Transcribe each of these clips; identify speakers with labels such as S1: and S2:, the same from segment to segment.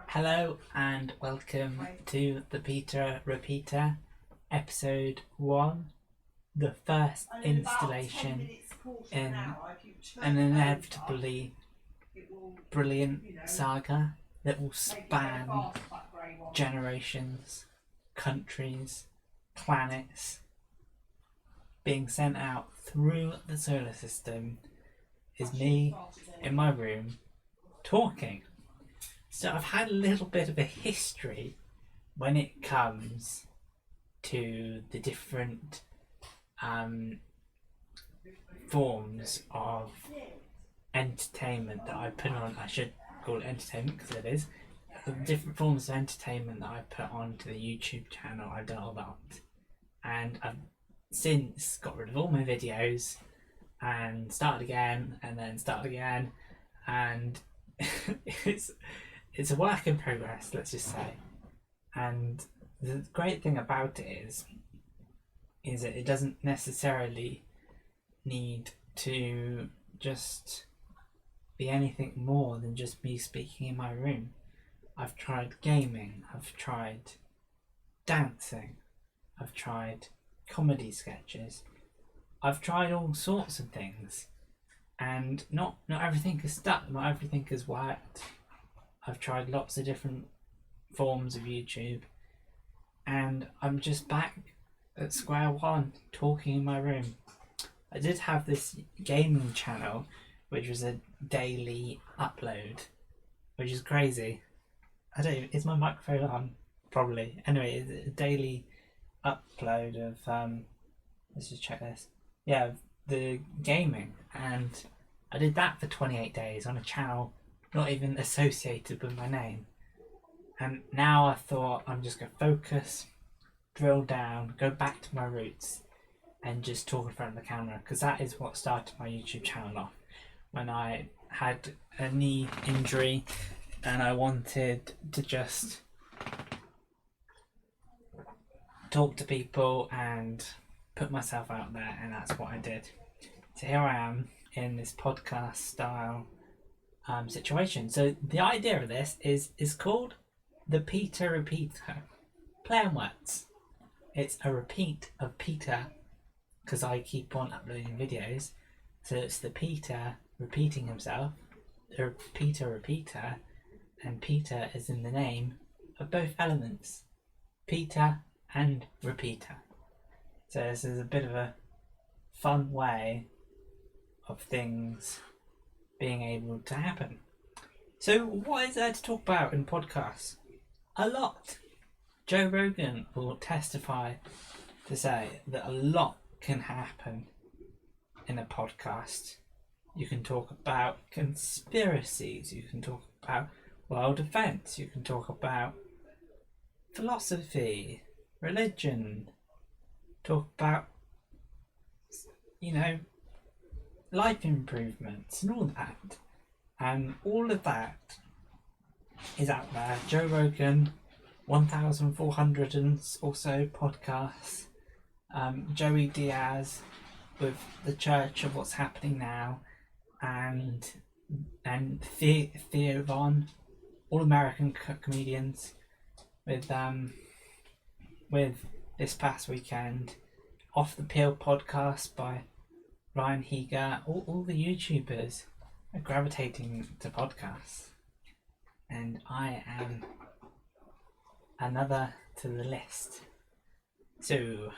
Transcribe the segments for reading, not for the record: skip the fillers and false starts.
S1: Hello and welcome to the Peter Repeater, episode 1, the first installation in an inevitably brilliant saga that will span generations, countries, planets, being sent out through the solar system. Is me in my room talking. So I've had a little bit of a history when it comes to the different forms of entertainment that I put on. I should call it entertainment because it is. The different forms of entertainment that I put onto the YouTube channel I've done all about. And I've since got rid of all my videos and started again and then started again, and it's a work in progress, let's just say. And the great thing about it is that it doesn't necessarily need to just be anything more than just me speaking in my room. I've tried gaming, I've tried dancing, I've tried comedy sketches, I've tried all sorts of things, and not everything has stuck, not everything has worked. I've tried lots of different forms of YouTube, and I'm just back at square one, talking in my room. I did have this gaming channel, which was a daily upload, which is crazy. I don't even, is my microphone on? Probably. Anyway, it's a daily upload of, let's just check this. Yeah, the gaming, and I did that for 28 days on a channel not even associated with my name. And now I thought I'm just going to focus, drill down, go back to my roots and just talk in front of the camera, because that is what started my YouTube channel off. When I had a knee injury and I wanted to just talk to people and put myself out there, and that's what I did. So here I am in this podcast style situation. So the idea of this is called the Peter Repeater. Play on words. It's a repeat of Peter, because I keep on uploading videos. So it's the Peter repeating himself, the Peter Repeater, and Peter is in the name of both elements, Peter and Repeater. So this is a bit of a fun way of things being able to happen. So what is there to talk about in podcasts? A lot. Joe Rogan will testify to say that a lot can happen in a podcast. You can talk about conspiracies, you can talk about world events, you can talk about philosophy, religion, talk about, life improvements and all that. And all of that is out there. Joe Rogan, 1,400 and also podcasts. Joey Diaz with the Church of What's Happening Now, and Theo Von, all American comedians, with this past weekend, Off the Peel podcast by Ryan Higa. All the YouTubers are gravitating to podcasts, and I am another to the list. So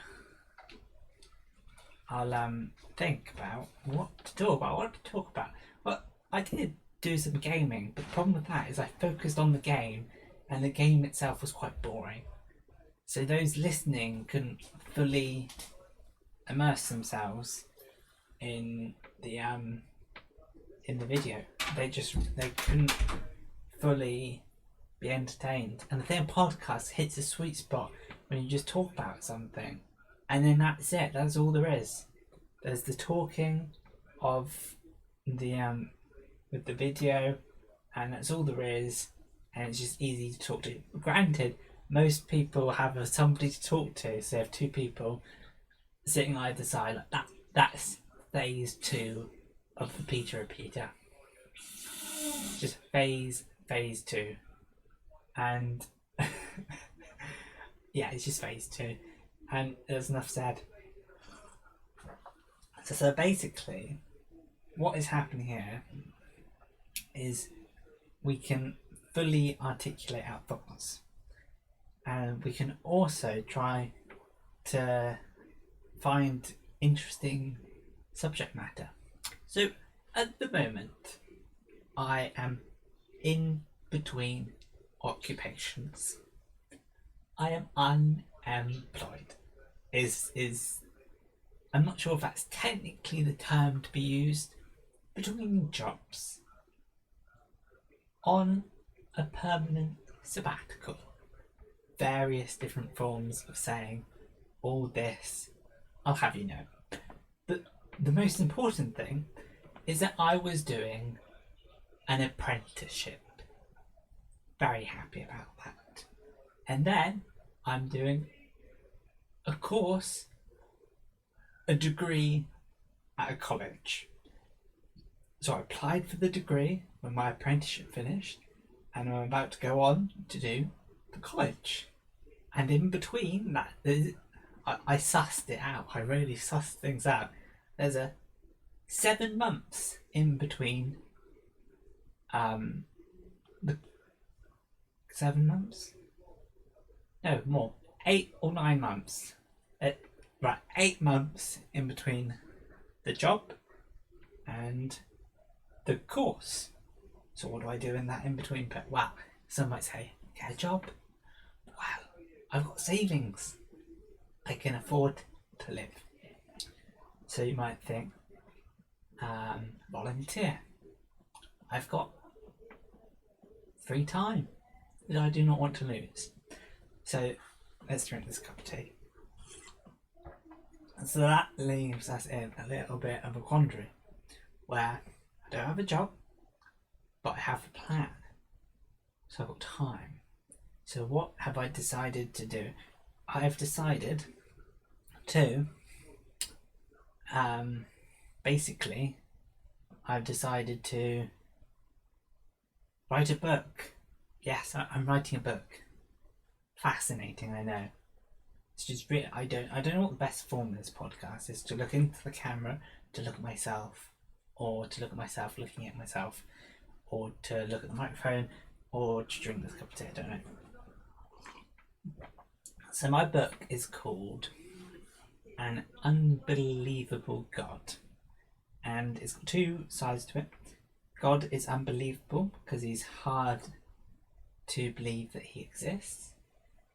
S1: I'll think about what to talk about. Well, I did do some gaming, but the problem with that is I focused on the game, and the game itself was quite boring. So those listening couldn't fully immerse themselves in the video. They couldn't fully be entertained. And the thing, podcast hits a sweet spot when you just talk about something, and then that's it. That's all there is. There's the talking of the with the video, and that's all there is. And it's just easy to talk to. Granted, most people have somebody to talk to, so they have two people sitting either side. Like that's phase 2 of the Peter Repeater. just phase 2, and yeah, it's just phase 2, and there's enough said. So basically, what is happening here is we can fully articulate our thoughts, and we can also try to find interesting subject matter. So at the moment, I am in between occupations. I am unemployed. Is I'm not sure if that's technically the term to be used. Between jobs, on a permanent sabbatical. Various different forms of saying all this, I'll have you know. But the most important thing is that I was doing an apprenticeship. Very happy about that. And then I'm doing a course, a degree at a college. So I applied for the degree when my apprenticeship finished, and I'm about to go on to do the college. And in between that, I sussed it out. I really sussed things out. There's a 7 months in between. The 7 months? No, more. 8 or 9 months. Right, 8 months in between the job and the course. So what do I do in that in between? Well, some might say, get a job. Well, I've got savings. I can afford to live. So you might think, volunteer. I've got free time that I do not want to lose. So let's drink this cup of tea. So that leaves us in a little bit of a quandary where I don't have a job, but I have a plan. So I've got time. So what have I decided to do? I have decided to, basically, I've decided to write a book. Yes, I'm writing a book. Fascinating, I know. It's just really, I don't know what the best form of this podcast is. To look into the camera, to look at myself, or to look at myself looking at myself, or to look at the microphone, or to drink this cup of tea. I don't know. So my book is called An Unbelievable God, and it's got 2 sides to it. God is unbelievable because he's hard to believe that he exists,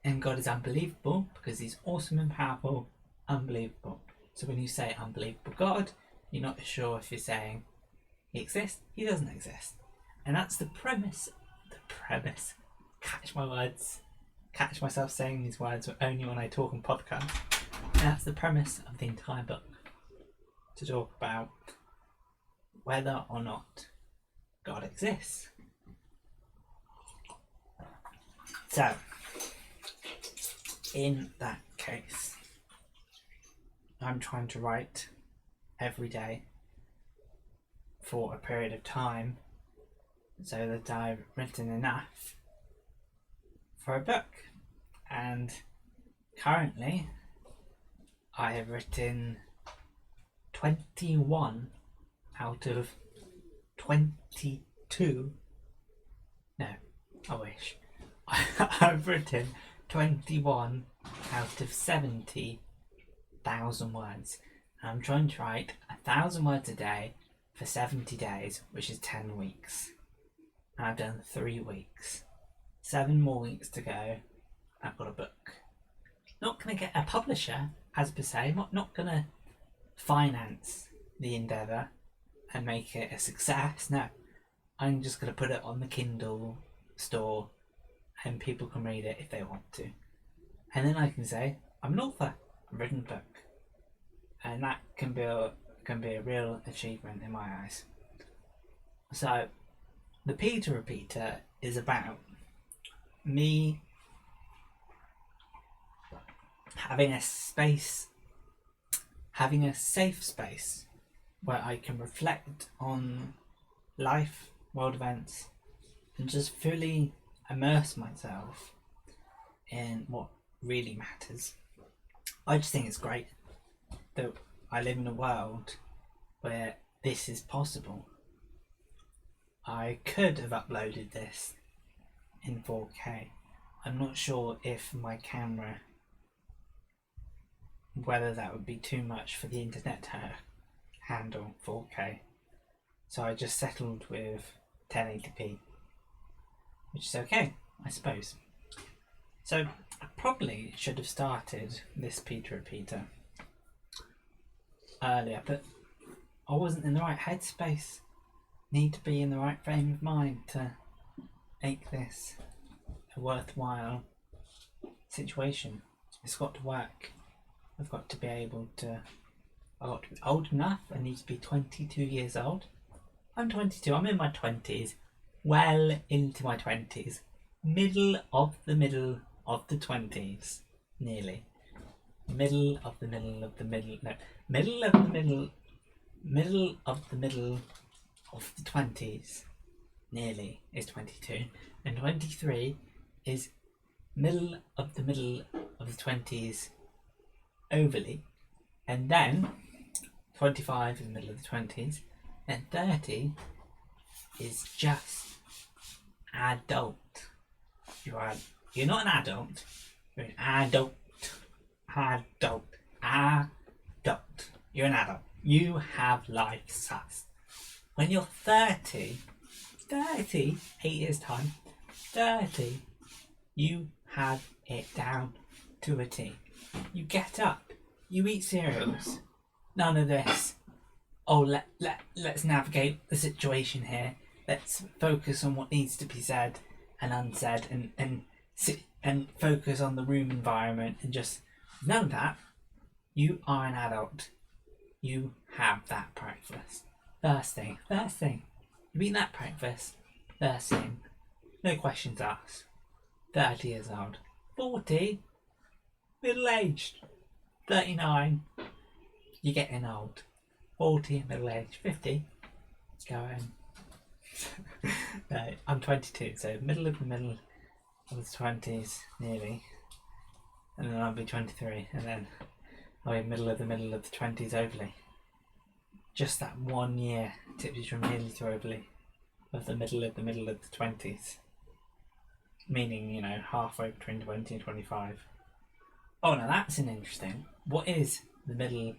S1: and God is unbelievable because he's awesome and powerful, unbelievable. So when you say unbelievable God, you're not sure if you're saying he exists, he doesn't exist. And that's the premise. Catch my words. Catch myself saying these words only when I talk on podcasts. And that's the premise of the entire book. To talk about whether or not God exists. So, in that case, I'm trying to write every day for a period of time so that I've written enough for a book. And currently, I have written 21 out of 22. No, I wish. I've written 21 out of 70,000 words. And I'm trying to write 1,000 words a day for 70 days, which is 10 weeks. And I've done 3 weeks. 7 more weeks to go. I've got a book. Not going to get a publisher, as per se. Not going to finance the endeavour and make it a success. No. I'm just going to put it on the Kindle store and people can read it if they want to. And then I can say, I'm an author. I've written a book. And that can be a real achievement in my eyes. So, the Peter Repeater is about me having a safe space where I can reflect on life world events, and just fully immerse myself in what really matters. I just think it's great that I live in a world where this is possible. I could have uploaded this in 4K. I'm not sure if my camera, whether that would be too much for the internet to handle 4K. So I just settled with 1080p, which is okay, I suppose. So I probably should have started this Peter Repeater earlier, but I wasn't in the right headspace. Need to be in the right frame of mind to make this a worthwhile situation. It's got to work. I've got to be able to. I've got to be old enough. I need to be 22 years old. I'm 22. I'm in my 20s. Well into my 20s. Middle of the 20s. Nearly. Middle of the middle of the middle. No. Middle of the middle. Middle of the middle of the 20s. Nearly is 22. And 23 is middle of the 20s overly. And then 25 is the middle of the 20s. And 30 is just adult. You're not an adult. You're an adult. Adult. You're an adult. You have life sussed. When you're 30, 8 years time, 30, you have it down to a T. You get up, you eat cereals. None of this. Oh, let's navigate the situation here. Let's focus on what needs to be said and unsaid, and sit and focus on the room environment, and just none of that. You are an adult. You have that breakfast. First thing. You eat that breakfast. First thing. No questions asked. 30 years old. 40. Middle aged. 39. You're getting old. 40, middle aged. 50. Going. No, I'm 22, so middle of the 20s, nearly. And then I'll be 23, and then I'll be middle of the 20s overly. Just that 1 year tips you from nearly to overly of the middle of the 20s. Meaning, halfway between 20 and 25. Oh, now that's an interesting. What is the middle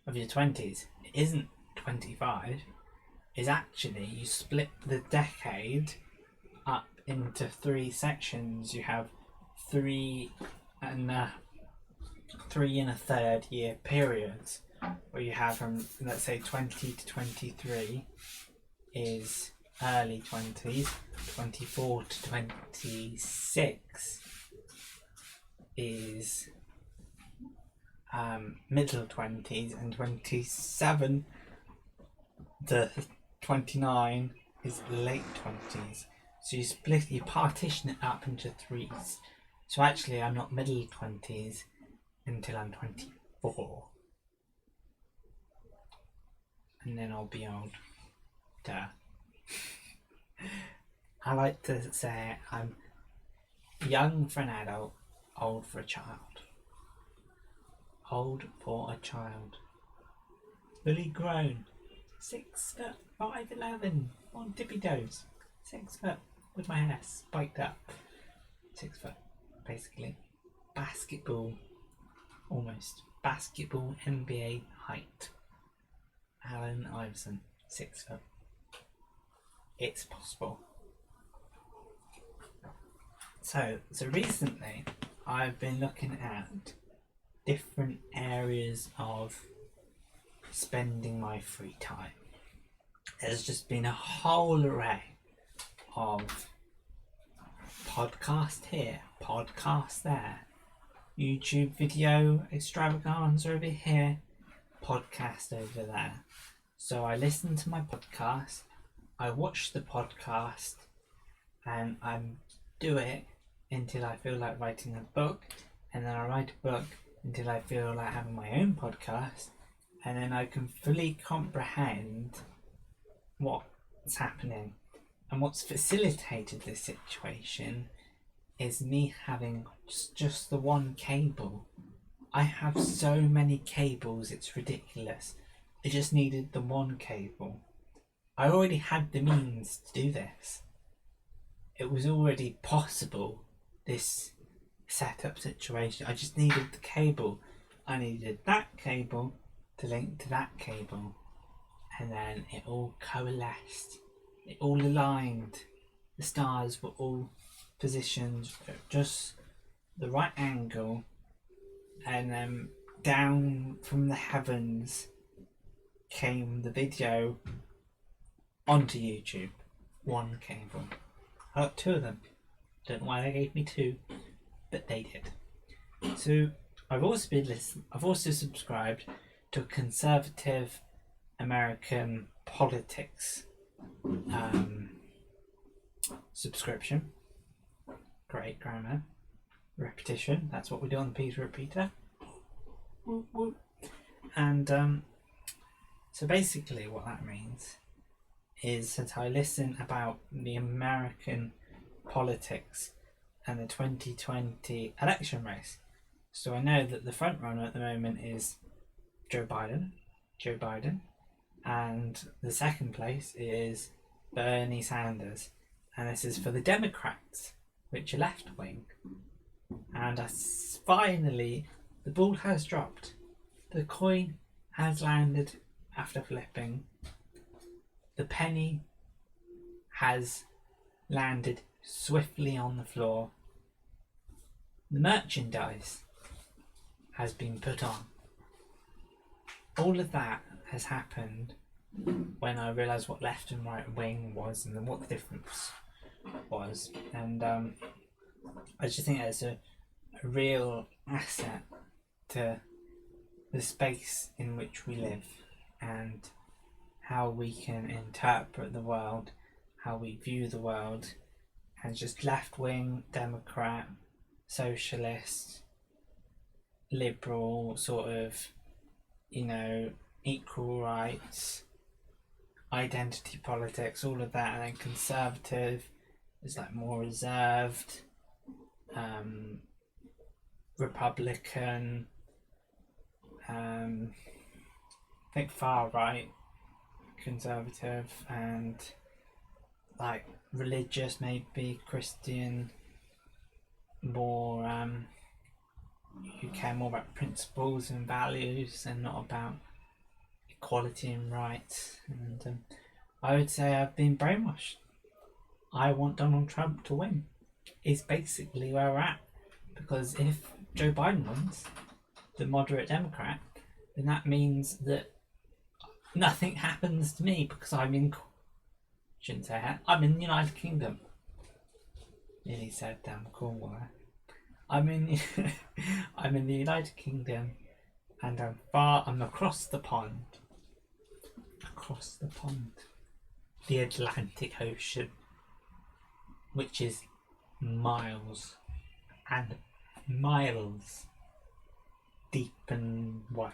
S1: of your 20s? It isn't 25. It's actually, you split the decade up into 3 sections. You have 3 and a third year periods, where you have from, let's say, 20 to 23 is early 20s, 24 to 26 is middle 20s, and 27 to 29 is late 20s. So you partition it up into 3s. So actually I'm not middle 20s until I'm 24. And then I'll be old. Duh. I like to say I'm young for an adult, old for a child. Old for a child. Fully grown. 6 foot 5'11" on tippy toes. 6 foot with my hair spiked up. 6 foot, basically. Basketball, almost. Basketball NBA height. Allen Iverson, 6 foot. It's possible. So recently I've been looking at different areas of spending my free time. There's just been a whole array of podcast here, podcast there, YouTube video extravaganza over here, podcast over there. So I listen to my podcast, I watch the podcast, and I do it until I feel like writing a book, and then I write a book until I feel like having my own podcast, and then I can fully comprehend what's happening. And what's facilitated this situation is me having just the one cable. I have so many cables, it's ridiculous. I just needed the one cable. I already had the means to do this. It was already possible, this setup situation. I just needed the cable. I needed that cable to link to that cable. And then it all coalesced. It all aligned. The stars were all positioned at just the right angle. And then down from the heavens came the video onto YouTube. One cable. I got two of them. Don't know why they gave me two, but they did. So I've also subscribed to a conservative American politics subscription. Great grammar. Repetition. That's what we do on the Peter Repeater. Woo, woo. And so basically what that means is that I listen about the American politics and the 2020 election race. So I know that the front runner at the moment is Joe Biden, and the second place is Bernie Sanders, and this is for the Democrats, which are left wing. And finally, the ball has dropped. The coin has landed after flipping. The penny has landed swiftly on the floor. The merchandise has been put on. All of that has happened when I realised what left and right wing was and what the difference was. And I just think it's a real asset to the space in which we live and how we can interpret the world, how we view the world, and just left wing, Democrat, socialist, liberal, sort of, equal rights, identity politics, all of that, and then conservative is like more reserved, Republican, I think far right, conservative, and like religious, maybe Christian, more who care more about principles and values and not about equality and rights. And I would say I've been brainwashed. I want Donald Trump to win. Is basically where we're at, because if Joe Biden wins, the moderate Democrat, then that means that nothing happens to me because I'm in. Shouldn't say that. I'm in the United Kingdom. Nearly said damn Cornwall. I'm in the United Kingdom, and I'm across the pond. Across the pond. The Atlantic Ocean, which is miles and miles deep and wide.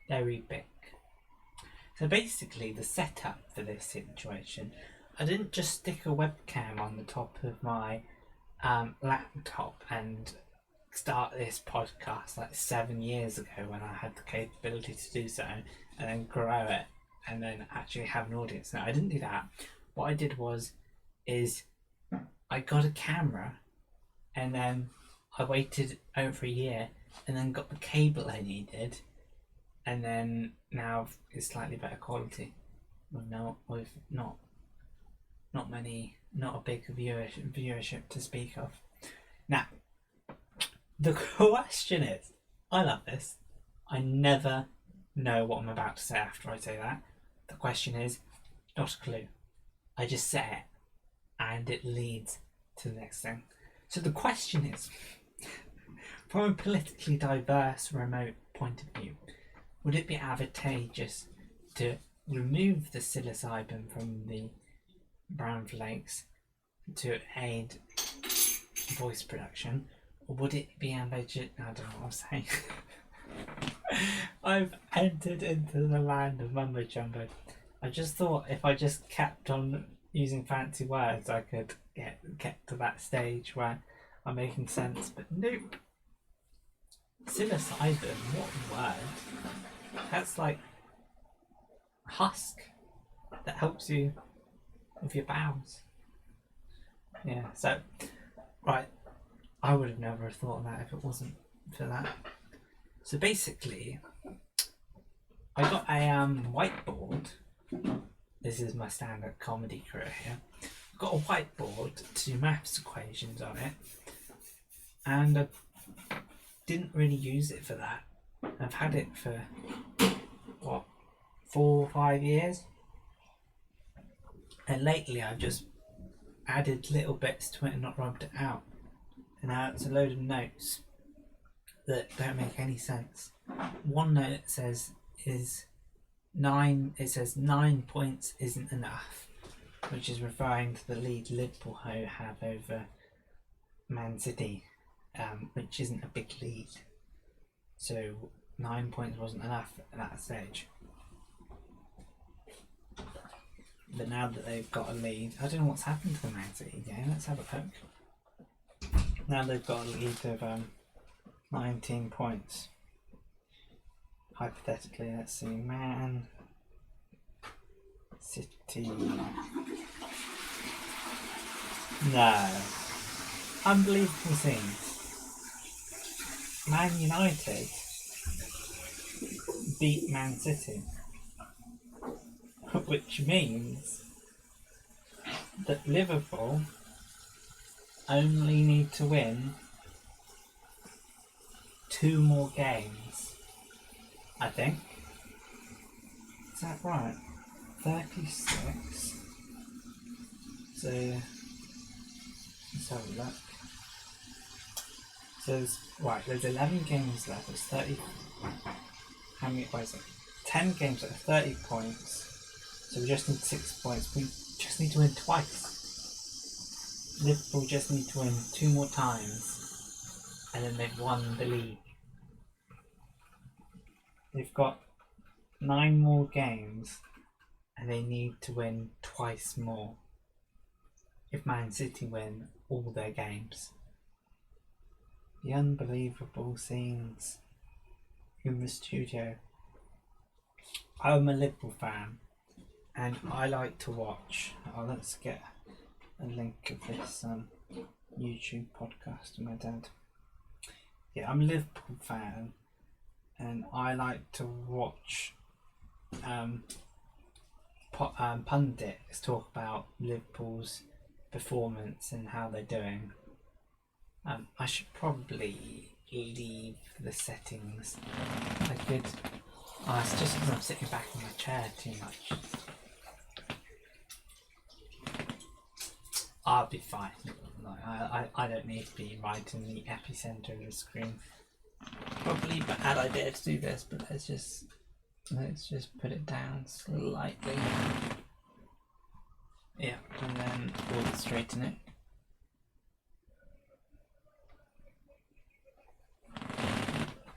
S1: Very big. So basically the setup for this situation, I didn't just stick a webcam on the top of my laptop and start this podcast like 7 years ago when I had the capability to do so, and then grow it and then actually have an audience. No, I didn't do that. What I did is I got a camera, and then I waited over a year and then got the cable I needed, and then now it's slightly better quality. Well, no, with not a big viewership to speak of. Now, the question is, I love this. I never know what I'm about to say after I say that. The question is, not a clue. I just say it, and it leads to the next thing. So the question is, from a politically diverse, remote point of view, would it be advantageous to remove the psilocybin from the brown flakes to aid voice production, or would it be advantageous? I don't know what I'm saying. I've entered into the land of mumbo jumbo. I just thought if I just kept on using fancy words, I could get to that stage where I'm making sense, but nope. Psilocybin, what word? That's like husk that helps you with your bowels. Yeah, so, right, I would have never thought of that if it wasn't for that. So basically, I got a whiteboard. This is my stand-up comedy career here. I've got a whiteboard to do maths equations on it, and I didn't really use it for that. I've had it for, what, 4 or 5 years? And lately I've just added little bits to it and not rubbed it out. And now it's a load of notes that don't make any sense. One note says is 9. It says 9 points isn't enough, which is referring to the lead Liverpool have over Man City, which isn't a big lead. So 9 points wasn't enough at that stage. But now that they've got a lead, I don't know what's happened to the Man City game. Let's have a look. Now they've got a lead of 19 points. Hypothetically, let's see. Man City. No. Unbelievable scenes. Man United beat Man City. Which means that Liverpool only need to win 2 more games, I think. Is that right? 36. So let's have a look. So there's 11 games left. There's 30. How many? Wait a second. 10 games at 30 points. So we just need 6 points. We just need to win twice. Liverpool just need to win 2 more times, and then they've won the league. They've got 9 more games, and they need to win twice more if Man City win all their games. The unbelievable scenes in the studio. I'm a Liverpool fan, and I like to watch. Let's get a link of this YouTube podcast of my dad. Yeah, I'm a Liverpool fan, and I like to watch pundits talk about Liverpool's performance and how they're doing. I should probably leave the settings. I could. It's just because I'm sitting back in my chair too much. I'll be fine. I don't need to be right in the epicenter of the screen. Probably a bad idea to do this, but let's just put it down slightly. Yeah, and then we'll straighten it.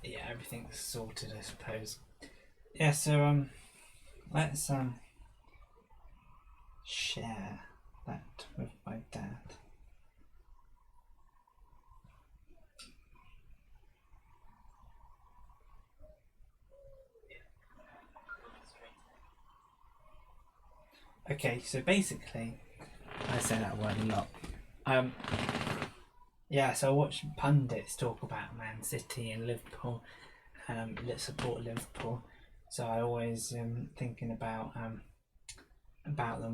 S1: Yeah, everything's sorted, I suppose. Yeah, so let's share that with my dad. Okay, so basically, I say that word a lot. Yeah, so I watch pundits talk about Man City and Liverpool. Let's support Liverpool. So I always thinking about them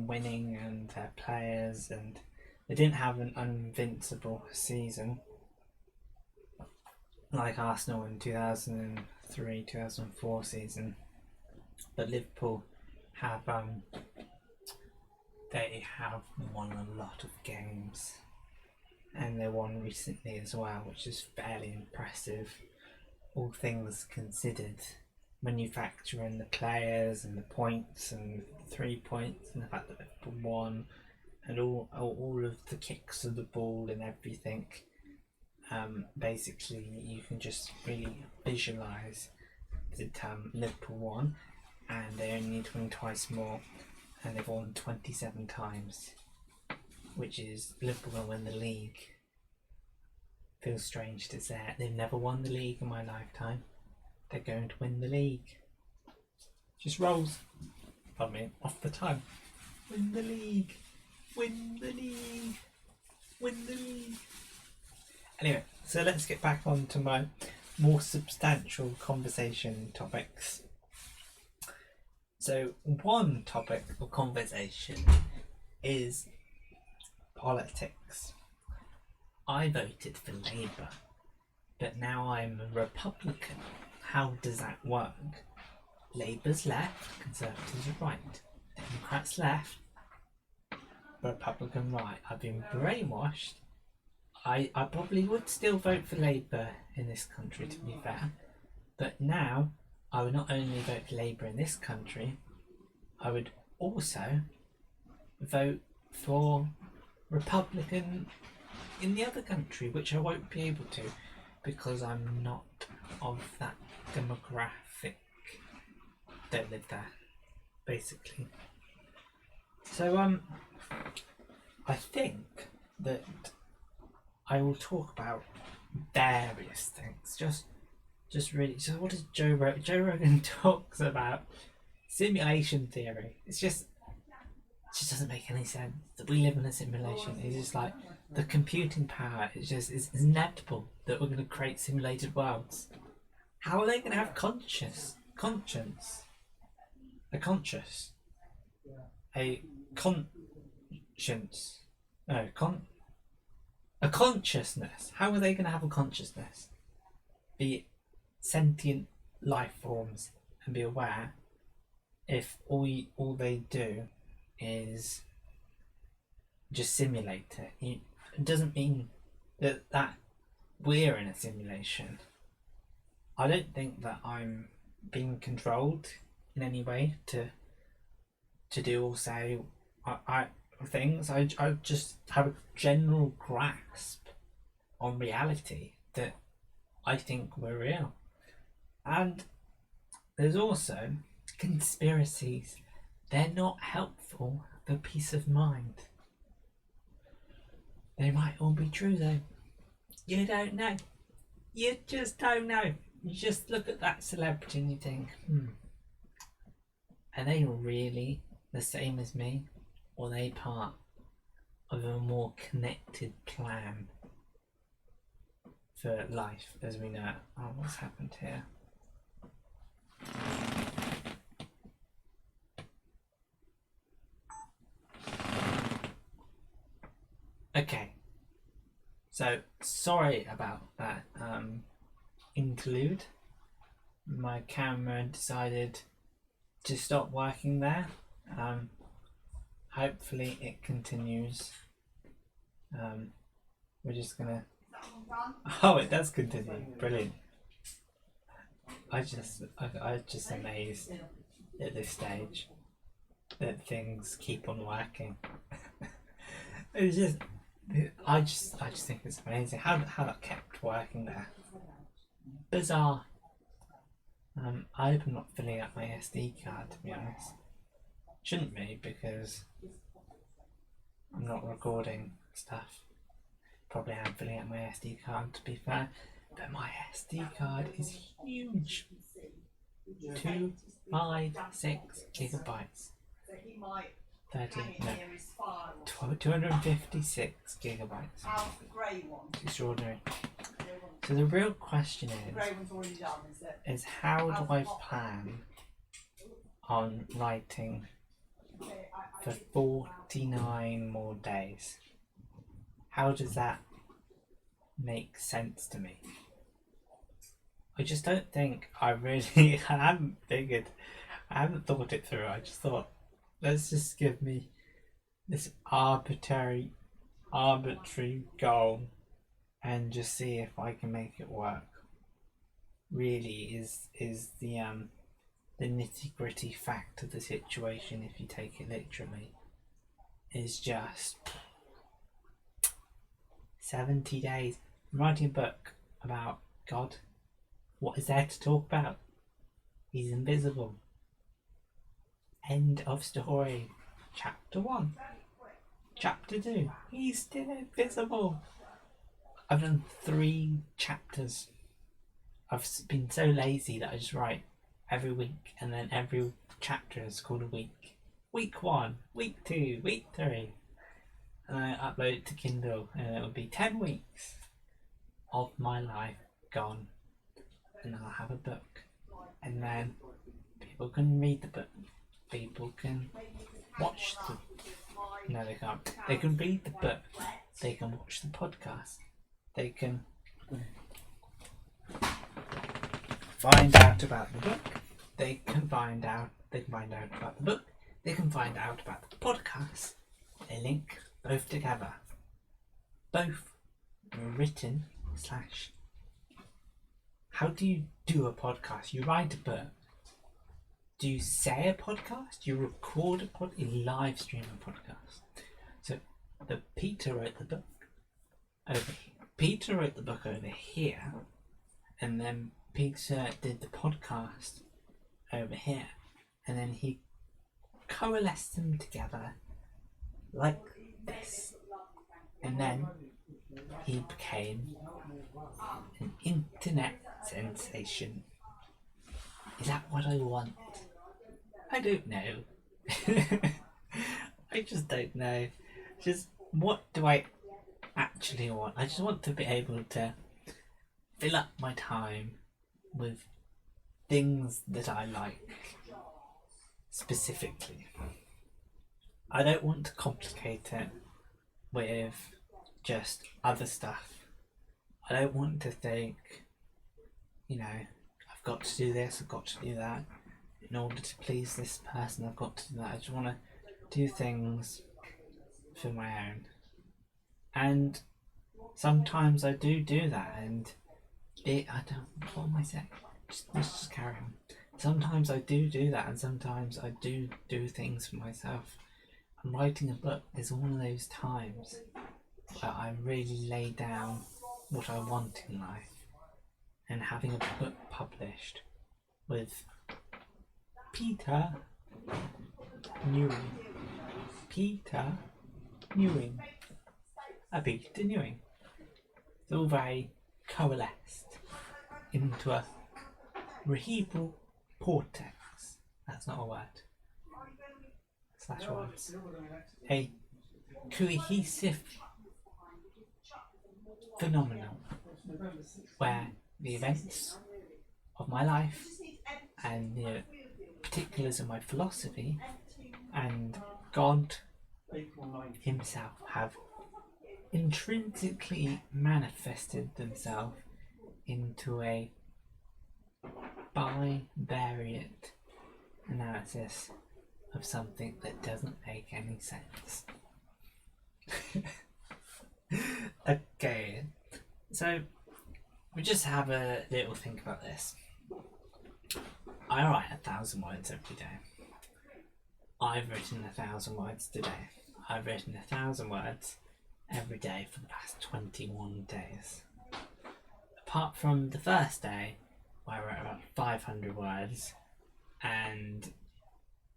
S1: winning and their players, and they didn't have an invincible season like Arsenal in 2003-2004 season, but Liverpool have they have won a lot of games, and they won recently as well, which is fairly impressive, all things considered. When you factor in the players and the points and the 3 points and the fact that Liverpool won, and all of the kicks of the ball and everything, basically you can just really visualise that Liverpool won, and they only need to win twice more. and they've won 27 times, which is Liverpool will win the league. Feels strange to say it. They've never won the league in my lifetime. They're going to win the league. Just rolls from me off the tongue. Win the league. Win the league. Win the league. Anyway, so let's get back on to my more substantial conversation topics. So one topic of conversation is politics. I voted for Labour, but now I'm a Republican. How does that work? Labour's left, Conservatives are right. Democrats left, Republican right. I've been brainwashed. I probably would still vote for Labour in this country, to be fair, but now I would not only vote for Labour in this country, I would also vote for Republican in the other country, which I won't be able to because I'm not of that demographic. Don't live there, basically. So I think that I will talk about various things. Just really. So what does Joe Rogan talks about simulation theory? It just doesn't make any sense that we live in a simulation. It's just like the computing power. It's inevitable that we're going to create simulated worlds. How are they going to have conscience? A conscience. No, a consciousness. How are they going to have a consciousness? Be sentient life forms and be aware if all they do is just simulate it. It doesn't mean that we're in a simulation. I don't think that I'm being controlled in any way to do or say things. I just have a general grasp on reality that I think we're real. And there's also conspiracies. They're not helpful for peace of mind. They might all be true though. You don't know. You just don't know. You just look at that celebrity and you think, are they really the same as me? Or are they part of a more connected plan for life as we know it? Oh, what's happened here? Okay, so sorry about that interlude. My camera decided to stop working there. Hopefully it continues. We're just gonna. Oh, it does continue. Brilliant. I'm just amazed at this stage that things keep on working. It's just. I just think it's amazing how that kept working there. Bizarre. I hope I'm not filling up my SD card, to be honest. Shouldn't be, because I'm not recording stuff. Probably am filling up my SD card, to be fair. But my SD card is huge. 256 gigabytes. 256 gigabytes. It's extraordinary. So the real question is how do I plan on writing for 49 more days? How does that make sense to me? I just don't think I really I haven't thought it through. I just thought, let's just give me this arbitrary goal and just see if I can make it work. Really is the nitty-gritty fact of the situation, if you take it literally, is just 70 days. I'm writing a book about God. What is there to talk about? He's invisible. End of story. Chapter 1. Chapter 2. He's still invisible. I've done 3 chapters. I've been so lazy that I just write every week, and then every chapter is called a week. Week 1, week 2, week 3. And I upload it to Kindle, and it will be 10 weeks of my life gone. And I'll have a book. And then people can read the book. People can watch the... No, they can't. They can read the book. They can watch the podcast. They can find out about the book. They can find out about the book. They can find out about the podcast. They link both together. Both written / how do you do a podcast? You write a book. Do you say a podcast? You record a podcast? You live stream a podcast? So Peter wrote the book over here. Peter wrote the book over here, and then Peter did the podcast over here, and then he coalesced them together like this, and then he became an internet sensation. Is that what I want? I don't know. I just don't know. Just what do I actually want? I just want to be able to fill up my time with things that I like specifically. I don't want to complicate it with just other stuff. I don't want to think, I've got to do this, I've got to do that. In order to please this person, I've got to do that. I just want to do things for my own. And sometimes I do that, and what am I saying? Let's just carry on. Sometimes I do that, and sometimes I do things for myself. And writing a book is one of those times where I really lay down what I want in life. And having a book published with Peter Newing. Peter Newing. It's all very coalesced into a cerebral cortex. That's not a word. / words. A cohesive phenomenon where the events of my life and the particulars of my philosophy and God himself have intrinsically manifested themselves into a bivariate analysis of something that doesn't make any sense. Okay, so we just have a little think about this. I write 1,000 words every day. I've written 1,000 words today. I've written 1,000 words every day for the past 21 days. Apart from the first day, where I wrote about 500 words, and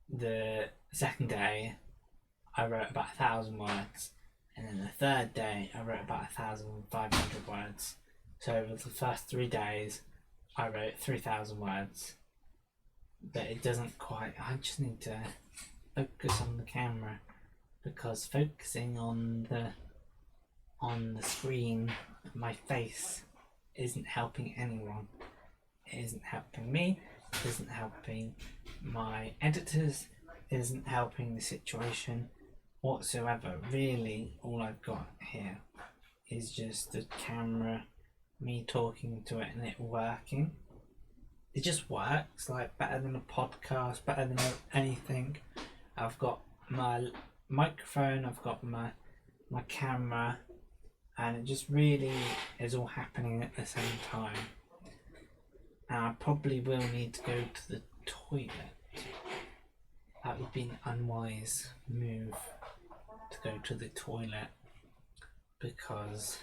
S1: the second day, I wrote about 1,000 words, and then the third day, I wrote about 1,500 words. So over the first 3 days, I wrote 3,000 words. But it doesn't quite. I just need to focus on the camera, because focusing on the screen, my face, isn't helping anyone. It isn't helping me. It isn't helping my editors. It isn't helping the situation whatsoever. Really, all I've got here is just the camera, me talking to it, and it working. It just works, like better than a podcast, better than anything. I've got my microphone, I've got my camera, and it just really is all happening at the same time. And I probably will need to go to the toilet. That would be an unwise move, to go to the toilet, because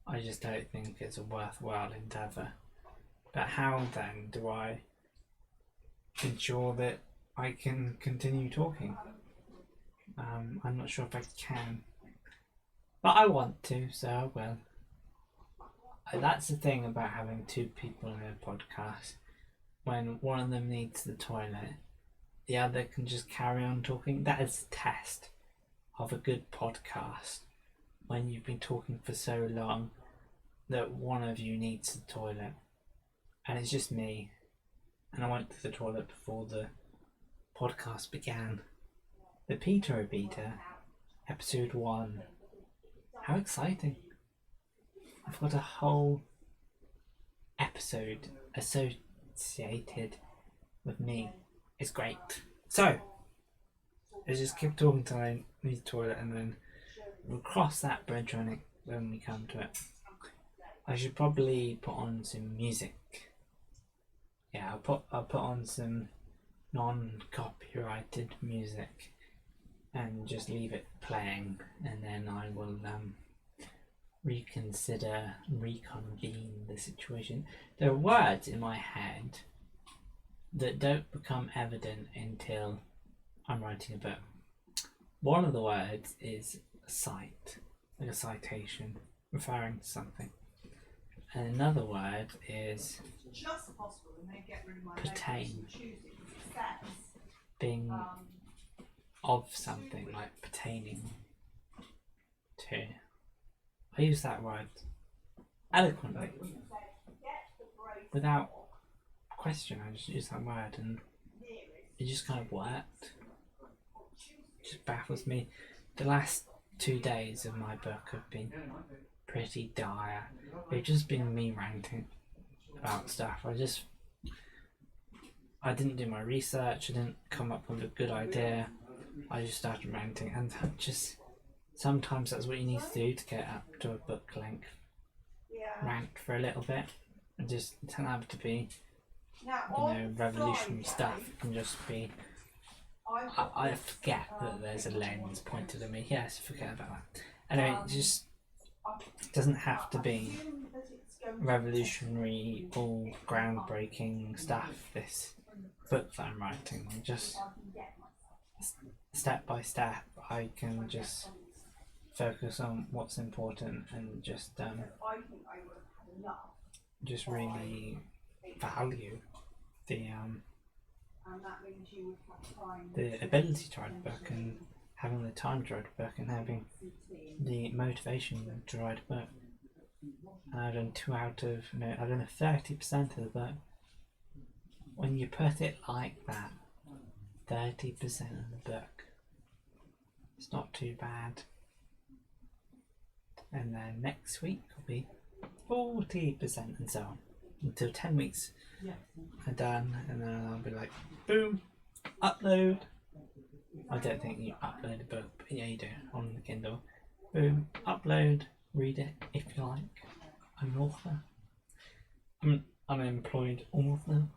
S1: I just don't think it's a worthwhile endeavour. But how then do I ensure that I can continue talking? I'm not sure if I can, but I want to, so I will. That's the thing about having two people in a podcast. When one of them needs the toilet, the other can just carry on talking. That is the test of a good podcast. When you've been talking for so long that one of you needs the toilet, and it's just me, and I went to the toilet before the podcast began. The Peter Repeater, episode 1. How exciting! I've got a whole episode associated with me. It's great. So, let's just keep talking till I need the toilet, and then we'll cross that bridge when we come to it. I should probably put on some music. Yeah, I'll put on some non-copyrighted music and just leave it playing, and then I will reconvene the situation. There are words in my head that don't become evident until I'm writing a book. One of the words is cite, like a citation, referring to something. And another word is pertain, being of something, like pertaining to. I use that word eloquently, without question. I just use that word, and it just kind of worked. It just baffles me. The last 2 days of my book have been pretty dire. They've just been me ranting about stuff. I didn't do my research. I didn't come up with a good idea. I just started ranting, and just sometimes that's what you need to do to get up to a book length. Rant for a little bit. It just doesn't have to be, revolutionary stuff. It can just be. I forget that there's a lens pointed at me. Yes, forget about that. Anyway, it just doesn't have to be revolutionary or groundbreaking stuff. This book that I'm writing, just step by step, I can just focus on what's important and just really value the ability to write a book, and having the time to write a book, and having the motivation to write a book. And I've done 30% of the book. When you put it like that, 30% of the book, it's not too bad. And then next week will be 40%, and so on, until 10 weeks are done, and then I'll be like, boom, upload. I don't think you upload a book, but yeah, you do, on the Kindle. Boom, upload, read it if you like. I'm an author. I'm unemployed author.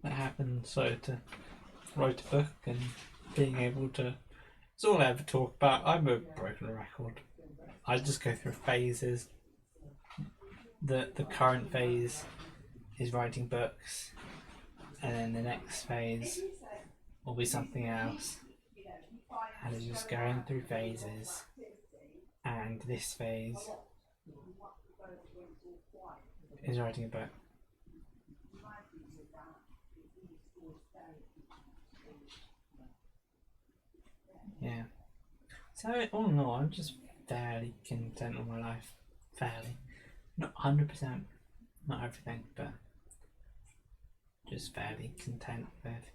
S1: That happened, so to write a book and being able to, it's all I ever talk about. I'm a broken record. I just go through phases. The current phase is writing books, and then the next phase will be something else, and it's just going through phases. And this phase is writing a book. Yeah. So all in all, I'm just fairly content with my life. Fairly. Not 100%, not everything, but just fairly content with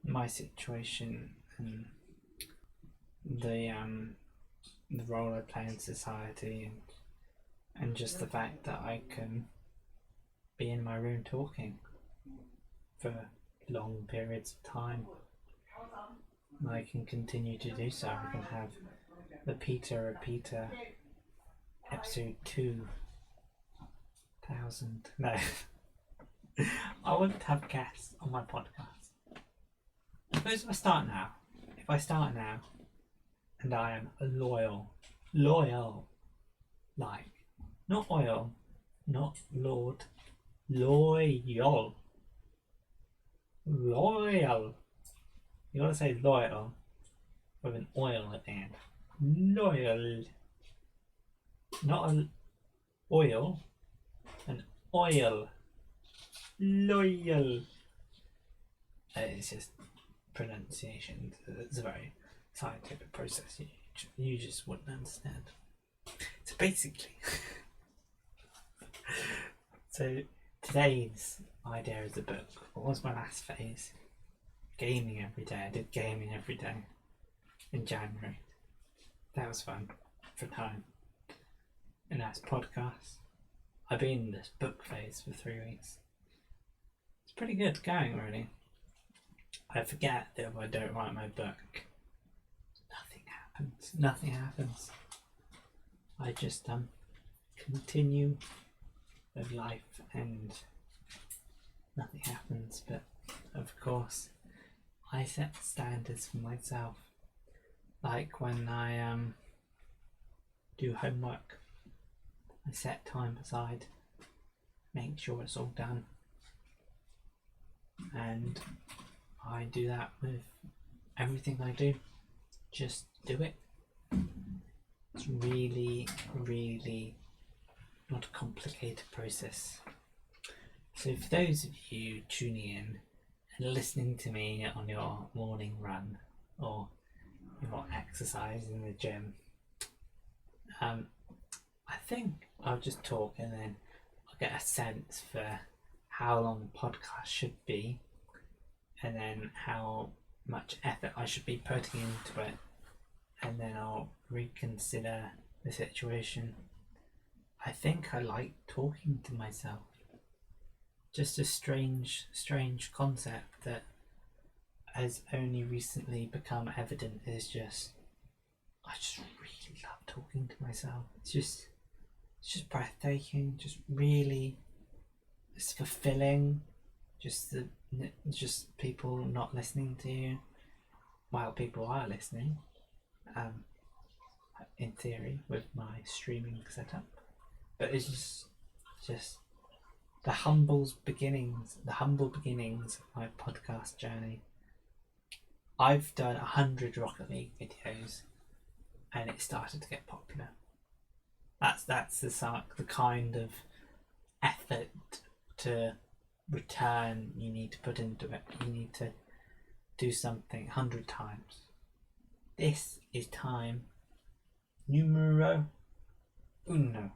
S1: my situation and the role I play in society, and just the fact that I can be in my room talking for long periods of time. I can continue to do so. I can have the Peter Repeater episode 2000. No. I wouldn't have guests on my podcast. Suppose if I start now, and I am loyal, like, not oil, not Lord, loyal. You gotta say loyal. with an oil at the end. Loyal. Not an oil, an oil. Loyal. It's just pronunciation. It's a very scientific process. You just wouldn't understand. So basically, so today's idea is a book. What was my last phase? Gaming every day. I did gaming every day in January. That was fun for time. And that's podcasts. I've been in this book phase for 3 weeks. It's pretty good going, really. I forget that if I don't write my book, nothing happens. Nothing happens. I just continue with life and nothing happens. But of course, I set standards for myself. Like when I do homework, I set time aside, make sure it's all done, and I do that with everything I do. Just do it. It's really, really not a complicated process. So for those of you tuning in and listening to me on your morning run or your exercise in the gym, I think I'll just talk and then I'll get a sense for how long the podcast should be and then how much effort I should be putting into it, and then I'll reconsider the situation. I think I like talking to myself. Just a strange concept that has only recently become evident is just I just really love talking to myself. It's just breathtaking, just really it's fulfilling. Just people not listening to you while people are listening, in theory with my streaming setup. But it's just the humble beginnings of my podcast journey. I've done 100 Rocket League videos and it started to get popular. That's the kind of effort to return you need to put into it. You need to do something 100 times. This is time numero uno.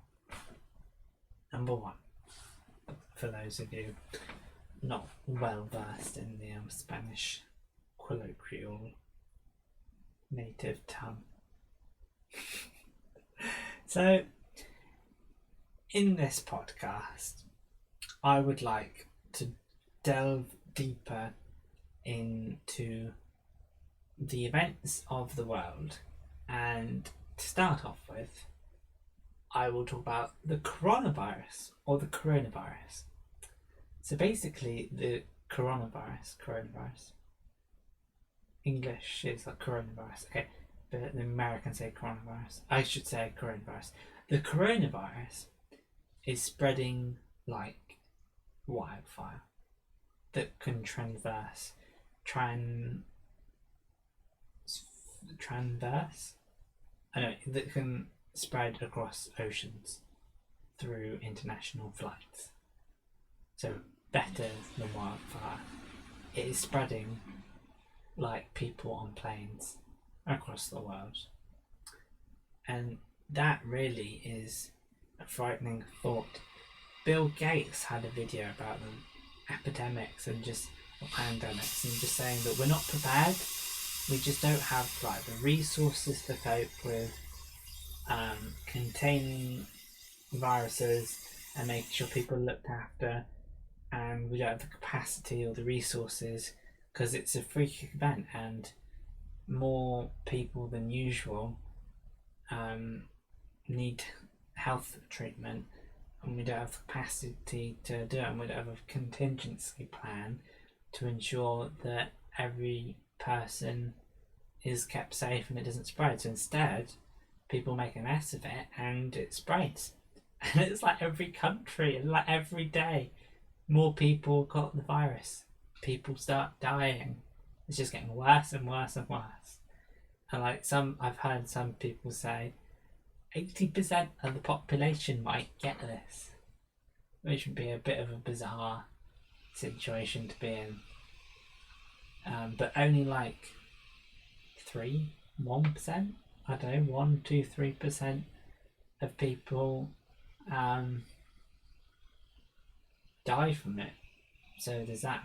S1: Number one. For those of you not well versed in the Spanish colloquial native tongue. So, in this podcast, I would like to delve deeper into the events of the world, and to start off with, I will talk about the coronavirus or the coronavirus. So basically, the coronavirus, English is like coronavirus, okay, but the Americans say coronavirus. I should say coronavirus. The coronavirus is spreading like wildfire that can transverse. That can spread across oceans through international flights. So better than wildfire. It is spreading like people on planes across the world. And that really is a frightening thought. Bill Gates had a video about the epidemics and just pandemics and just saying that we're not prepared. We just don't have like the resources to cope with containing viruses and making sure people are looked after, and we don't have the capacity or the resources because it's a freak event and more people than usual need health treatment, and we don't have the capacity to do it, and we don't have a contingency plan to ensure that every person is kept safe and it doesn't spread. So instead, people make a mess of it and it spreads. And it's like every country, and like every day, more people got the virus. People start dying. It's just getting worse and worse and worse. And like I've heard some people say 80% of the population might get this, which would be a bit of a bizarre situation to be in. But only like 1%, I don't know, 1, 2, 3% of people die from it. So there's that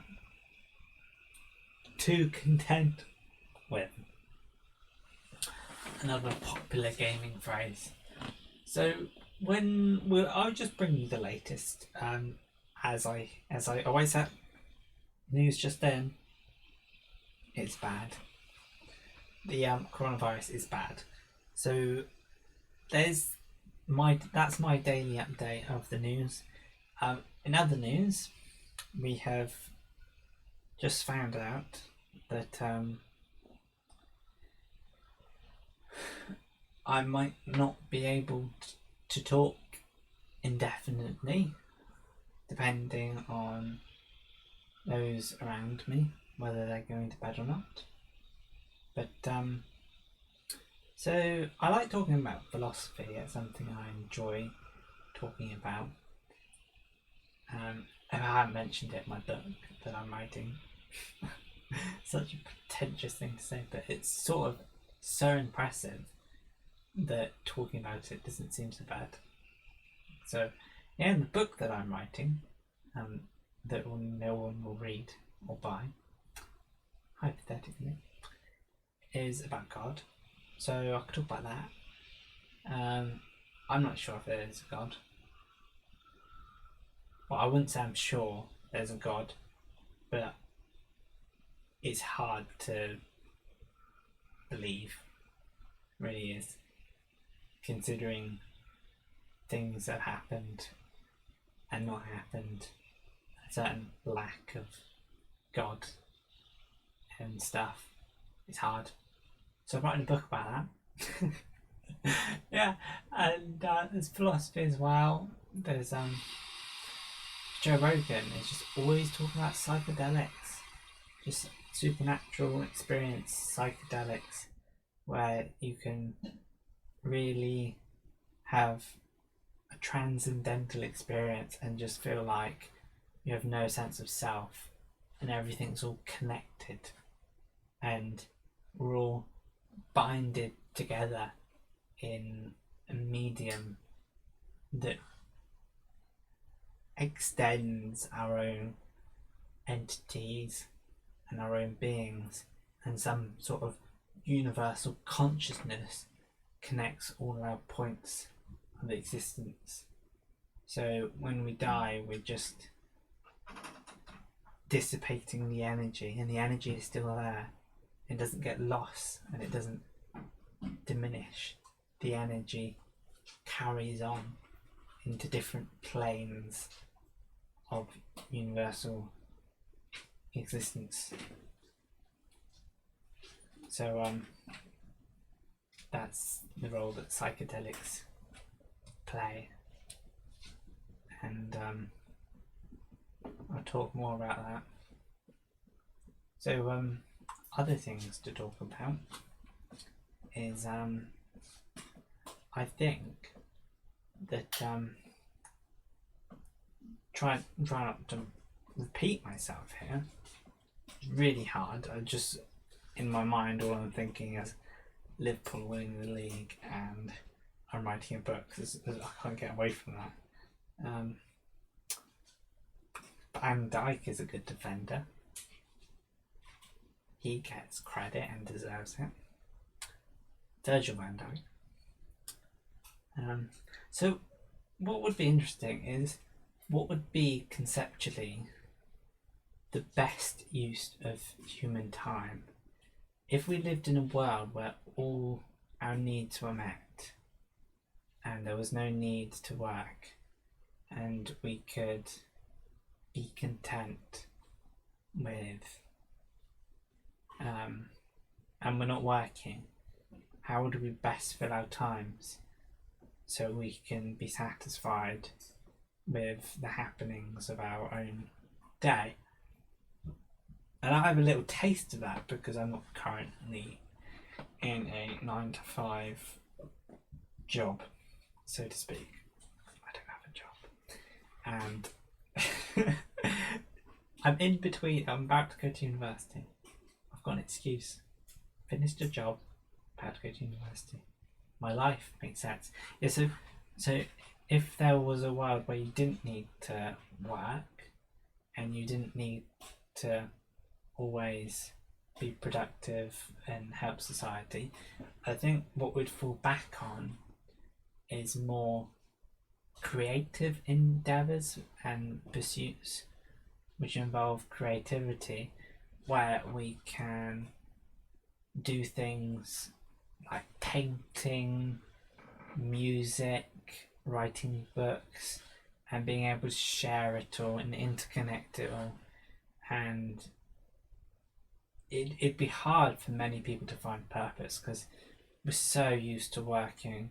S1: to contend with. Another popular gaming phrase. So I'll just bring you the latest. As I always said, news just then. It's bad. The coronavirus is bad. So that's my daily update of the news. In other news, we have just found out that I might not be able to talk indefinitely, depending on those around me, whether they're going to bed or not. But so I like talking about philosophy. It's something I enjoy talking about. If I haven't mentioned it, my book that I'm writing. Such a pretentious thing to say, but it's sort of so impressive that talking about it doesn't seem so bad. So, yeah, the book that I'm writing, that no one will read or buy, hypothetically, is about God. So I could talk about that. I'm not sure if there is a God. Well, I wouldn't say I'm sure there's a God, but it's hard to believe, it really is, considering things that happened and not happened, a certain lack of God and stuff. It's hard. So I'm writing a book about that. Yeah, and there's philosophy as well. There's Joe Rogan is just always talking about psychedelics, just supernatural experience psychedelics, where you can really have a transcendental experience and just feel like you have no sense of self and everything's all connected and we're all binded together in a medium that extends our own entities and our own beings, and some sort of universal consciousness connects all our points of existence. So when we die, we're just dissipating the energy, and the energy is still there. It doesn't get lost and it doesn't diminish. The energy carries on into different planes of universal existence. So that's the role that psychedelics play, and I'll talk more about that. So other things to talk about is I think that try not to repeat myself here. It's really hard. I just, in my mind, all I'm thinking is Liverpool winning the league and I'm writing a book. I can't get away from that. Van Dijk is a good defender. He gets credit and deserves it. Virgil van Dijk. So what would be interesting is what would be conceptually the best use of human time if we lived in a world where all our needs were met and there was no need to work and we could be content with and we're not working. How would we best fill our times so we can be satisfied with the happenings of our own day? And I have a little taste of that because I'm not currently in a 9 to 5 job, so to speak. I don't have a job. And I'm in between. I'm about to go to university. I've got an excuse. Finished a job, about to go to university. My life makes sense. Yeah, so if there was a world where you didn't need to work and you didn't need to always be productive and help society, I think what we'd fall back on is more creative endeavors and pursuits which involve creativity, where we can do things like painting, music, writing books, and being able to share it all and interconnect it all. And it'd be hard for many people to find purpose because we're so used to working.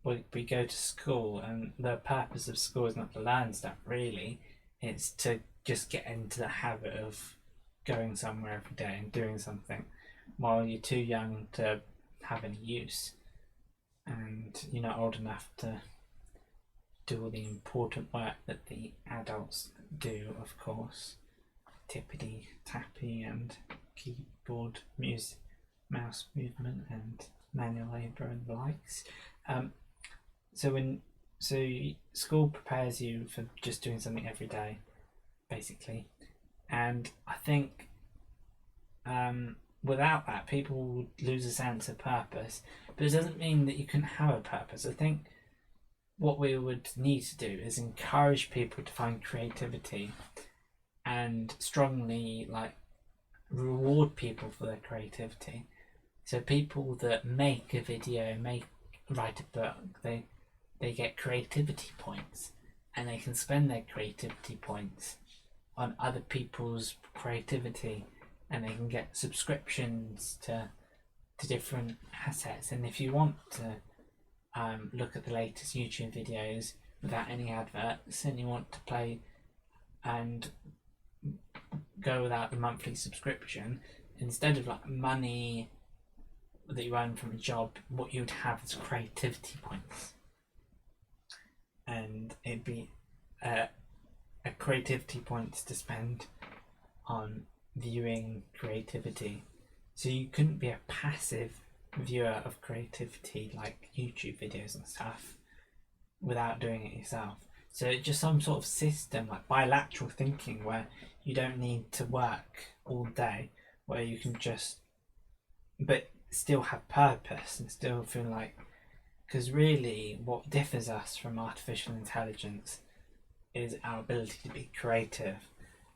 S1: We go to school, and the purpose of school is not to learn stuff really, it's to just get into the habit of going somewhere every day and doing something while you're too young to have any use, and you're not old enough to do all the important work that the adults do, of course. Tippity tappy and keyboard music, mouse movement and manual labour and the likes. So school prepares you for just doing something every day, basically, and I think without that, people would lose a sense of purpose. But it doesn't mean that you can have a purpose. I think what we would need to do is encourage people to find creativity and strongly reward people for their creativity. So people that make a video, write a book, they get creativity points, and they can spend their creativity points on other people's creativity, and they can get subscriptions to different assets. And if you want to look at the latest YouTube videos without any adverts, and you want to play and go without the monthly subscription, instead of money that you earn from a job, what you'd have is creativity points, and it'd be a creativity points to spend on viewing creativity. So you couldn't be a passive viewer of creativity like YouTube videos and stuff without doing it yourself. So just some sort of system like bilateral thinking where you don't need to work all day, where you can just but still have purpose and still feel like, because really what differs us from artificial intelligence is our ability to be creative,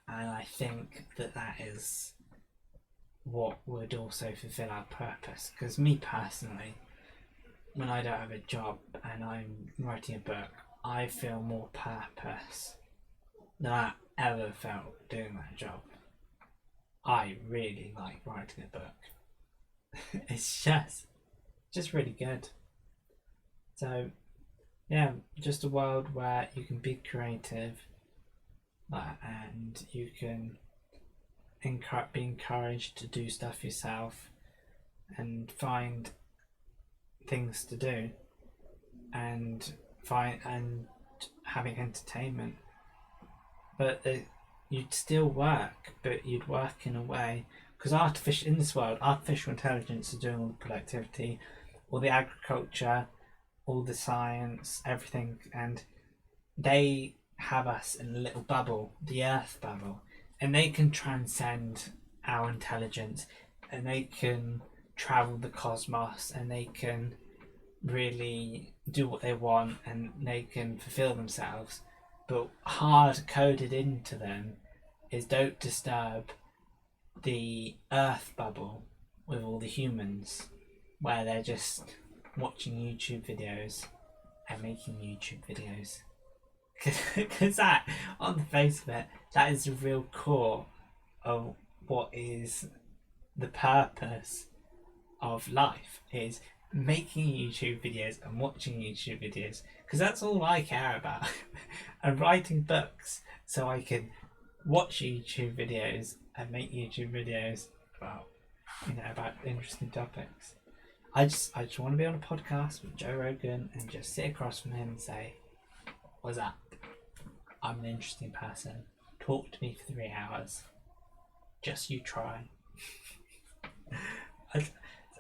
S1: and I think that is what would also fulfill our purpose. Because me personally, when I don't have a job and I'm writing a book, I feel more purpose than I ever felt doing that job. I really like writing a book. It's just really good. So yeah, just a world where you can be creative and you can be encouraged to do stuff yourself and find things to do and having entertainment, but you'd still work, but you'd work in a way, because in this world artificial intelligence is doing all the productivity, all the agriculture, all the science, everything, and they have us in a little bubble, the Earth bubble, and they can transcend our intelligence, and they can travel the cosmos, and they can really do what they want, and they can fulfill themselves. But hard coded into them is don't disturb the Earth bubble with all the humans, where they're just watching YouTube videos and making YouTube videos. Because that, on the face of it, that is the real core of what is the purpose of life, is making YouTube videos and watching YouTube videos, because that's all I care about. And writing books so I can watch YouTube videos and make YouTube videos about interesting topics. I just want to be on a podcast with Joe Rogan and just sit across from him and say, "What's up? I'm an interesting person. Talk to me for 3 hours. Just you try."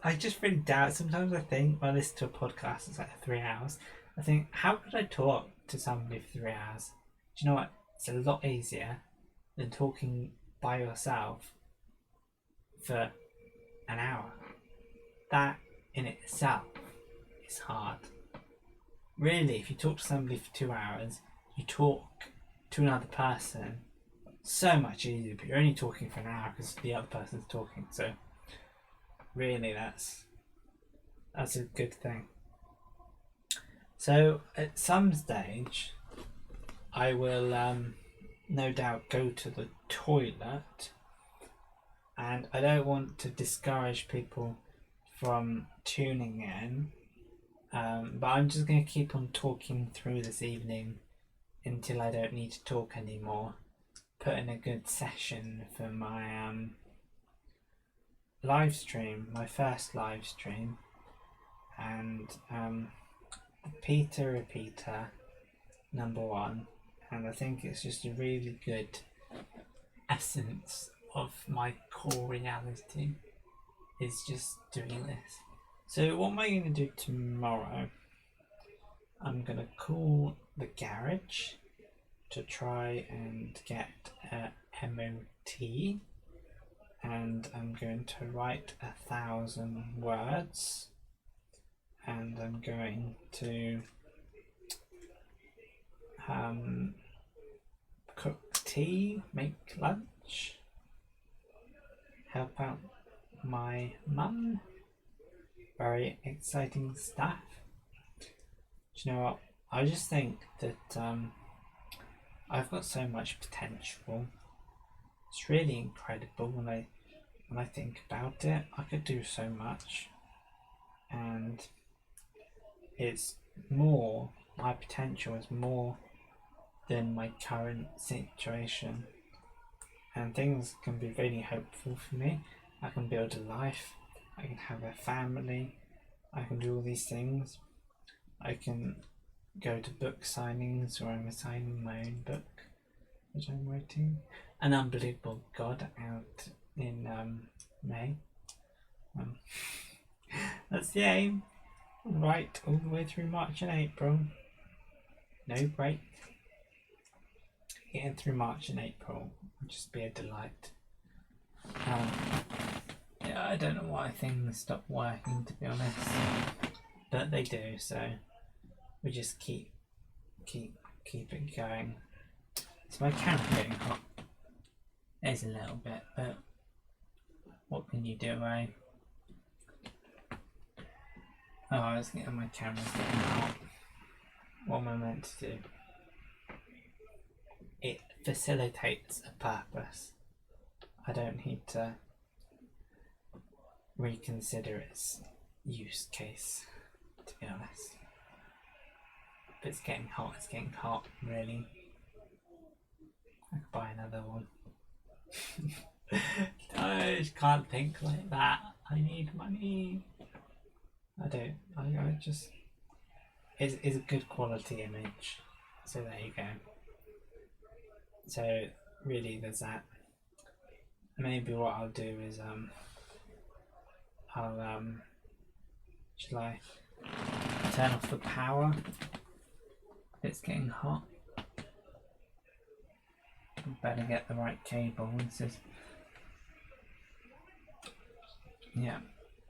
S1: I just really doubt. Sometimes I think when I listen to a podcast, it's like 3 hours. I think, how could I talk to somebody for 3 hours? Do you know what? It's a lot easier than talking by yourself for an hour. That in itself is hard. Really, if you talk to somebody for 2 hours, you talk to another person so much easier, but you're only talking for an hour because the other person's talking. So really, that's a good thing. So at some stage, I will no doubt go to the toilet, and I don't want to discourage people from tuning in, but I'm just going to keep on talking through this evening until I don't need to talk anymore. Put in a good session for my live stream, my first live stream, and the Peter Repeater #1, and I think it's just a really good essence of my core reality is just doing this. So what am I going to do tomorrow? I'm going to call the garage to try and get a MOT, and I'm going to write 1,000 words, and I'm going to cook tea, make lunch, help out my mum. Very exciting stuff. Do you know what? I just think that I've got so much potential. It's really incredible when I think about it. I could do so much, and it's more. My potential is more than my current situation, and things can be really hopeful for me. I can build a life, I can have a family, I can do all these things. I can go to book signings where I'm signing my own book, which I'm writing. An Unbelievable God out in May. That's the aim. Right, all the way through March and April. No break. Getting through March and April will just be a delight. Yeah, I don't know why things stop working, to be honest, but they do. So we just keep it going. Is my camera getting hot? There's a little bit, but what can you do, eh? Oh, my camera's getting hot. What am I meant to do? It facilitates a purpose. I don't need to reconsider its use case, to be honest. If it's getting hot, really. I could buy another one. I can't think like that. I need money. I don't. I just. It's a good quality image. So there you go. So really, there's that. Maybe what I'll do is shall I turn off the power if it's getting hot? Better get the right cable. This is, yeah.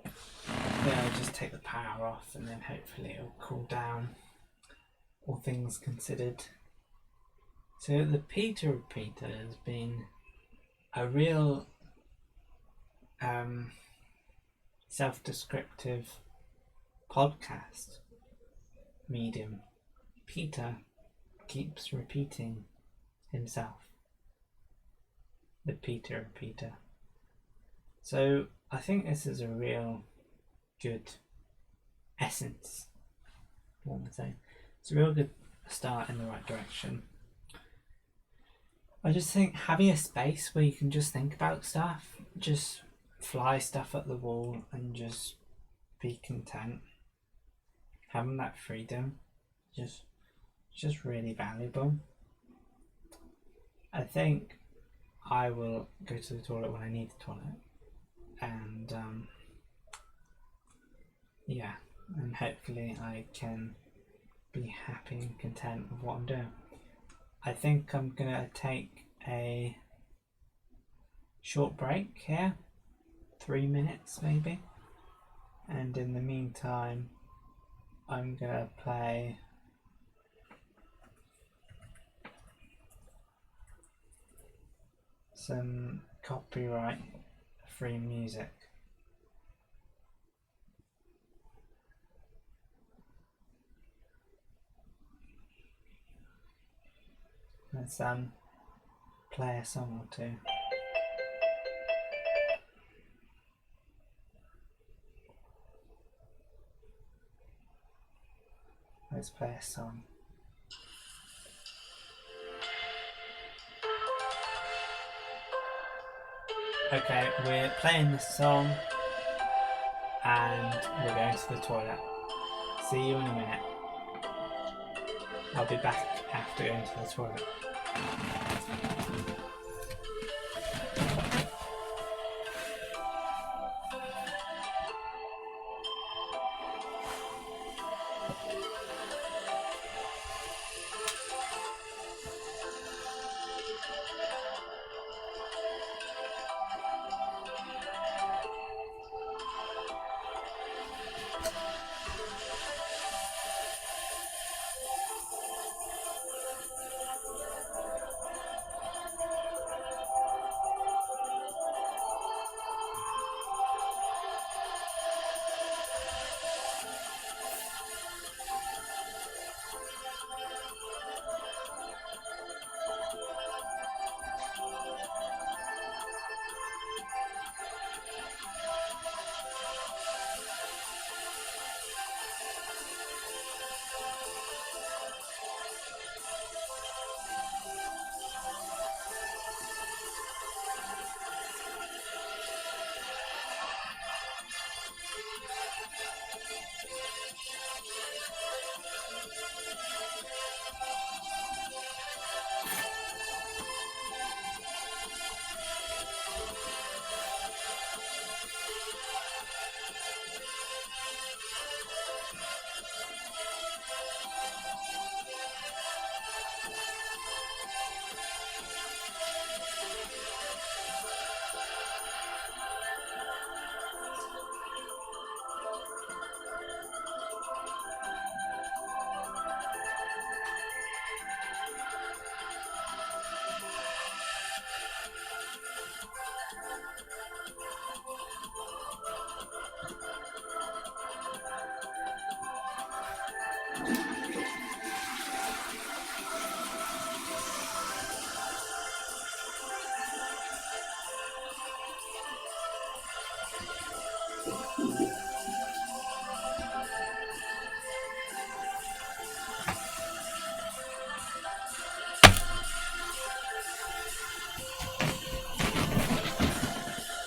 S1: I'll just take the power off and then hopefully it'll cool down, all things considered. So the Peter Repeater has been a real self-descriptive podcast medium. Peter keeps repeating himself. The Peter Repeater. So I think this is a real good essence. What am I saying? It's a real good start in the right direction. I just think having a space where you can just think about stuff, just fly stuff at the wall and just be content. Having that freedom, just really valuable. I think I will go to the toilet when I need the toilet, and yeah, and hopefully I can be happy and content with what I'm doing. I think I'm gonna take a short break here, 3 minutes maybe, and in the meantime I'm gonna play some copyright free music. Let's play a song or two. Let's play a song. Okay, we're playing this song and we're going to the toilet. See you in a minute. I'll be back after going to the toilet.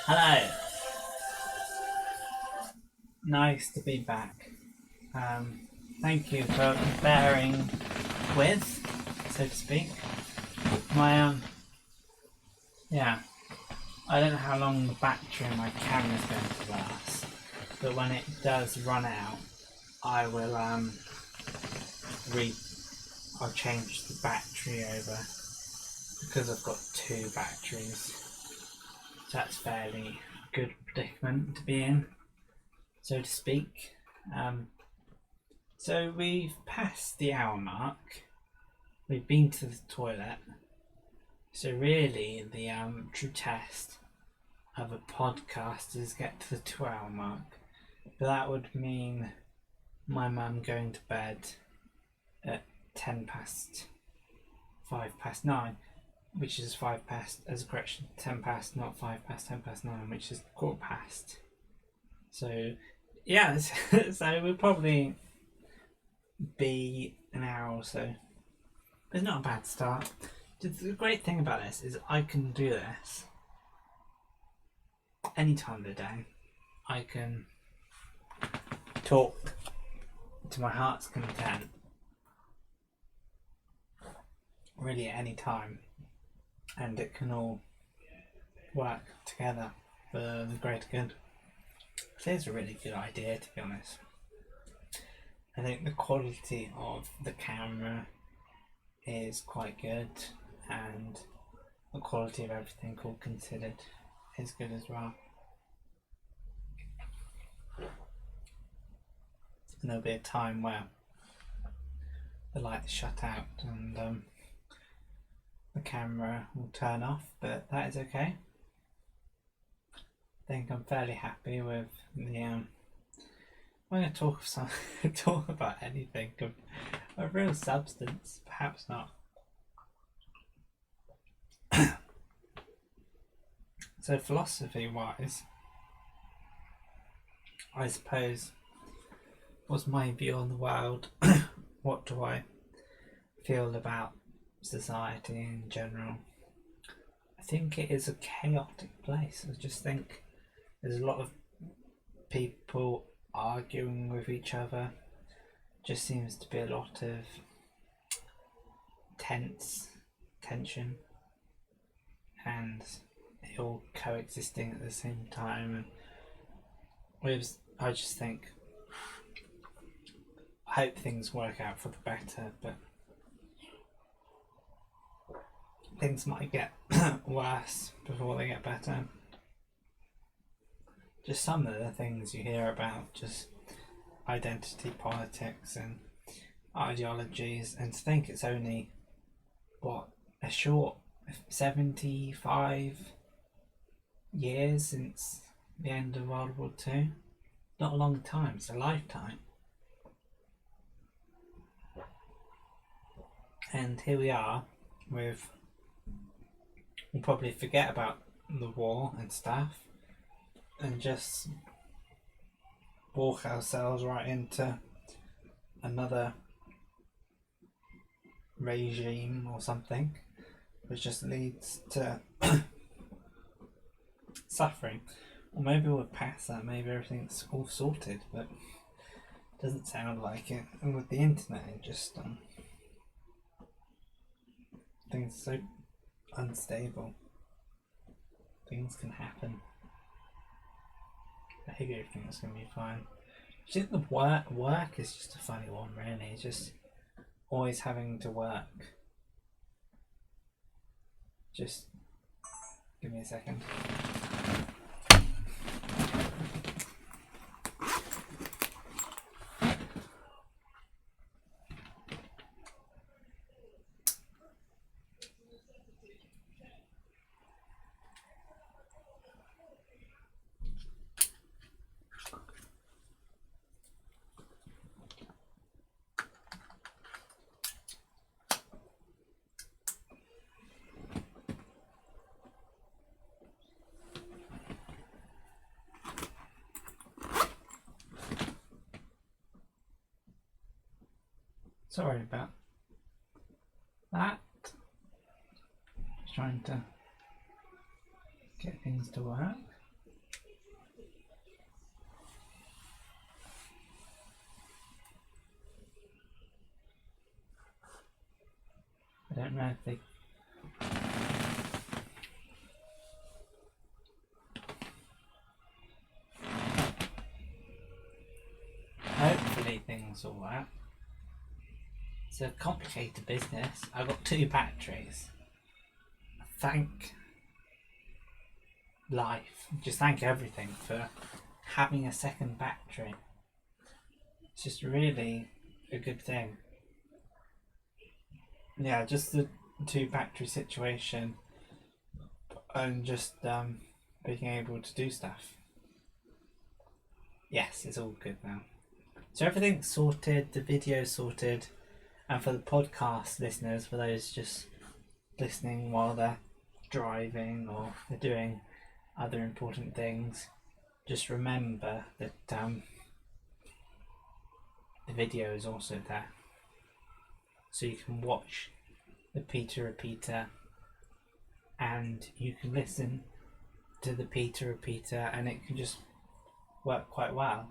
S1: Hello. Nice to be back. Thank you for bearing with, so to speak. My yeah, I don't know how long the battery in my camera is going to last, but when it does run out, I will I'll change the battery over, because I've got 2 batteries. So that's fairly good predicament to be in, so to speak. So we've passed the hour mark. We've been to the toilet. So really, the true test of a podcast is get to the 2-hour mark. But that would mean my mum going to bed at 5 past 9, which is 5 past, as a correction, 10 past, not 5 past, 10 past 9, which is 1/4 past. So yeah, so we'll probably be an hour or so. It's not a bad start. The great thing about this is I can do this any time of the day. I can talk to my heart's content really at any time, and it can all work together for the greater good. So it's a really good idea, to be honest. I think the quality of the camera is quite good, and the quality of everything all considered is good as well. And there'll be a time where the lights shut out and the camera will turn off, but that is okay. I think I'm fairly happy with the I'm going to talk of talk about anything of real substance, perhaps not. So philosophy-wise, I suppose, what's my view on the world? What do I feel about society in general? I think it is a chaotic place. I just think there's a lot of people arguing with each other. Just seems to be a lot of tension, and it all coexisting at the same time. And I just think, I hope things work out for the better, but things might get worse before they get better. Just some of the things you hear about, just identity politics and ideologies, and to think it's only, a short 75 years since the end of World War II. Not a long time, it's a lifetime. And here we are we'll probably forget about the war and stuff and just walk ourselves right into another regime or something, which just leads to suffering. Or maybe we'll pass that, maybe everything's all sorted, but it doesn't sound like it. And with the internet, it just things are so unstable. Things can happen. I hope everything's going to be fine. I think the work is just a funny one, really. It's just always having to work. Just give me a second. Sorry about that. Just trying to get things to work. I don't know if they hopefully things will work. It's a complicated business. I've got 2 batteries. Thank life, just thank everything for having a second battery. It's just really a good thing. Yeah, just the 2 battery situation and just being able to do stuff. Yes, it's all good now. So everything's sorted, the video's sorted. And for the podcast listeners, for those just listening while they're driving or they're doing other important things, just remember that the video is also there. So you can watch the Peter Repeater and you can listen to the Peter Repeater, and it can just work quite well.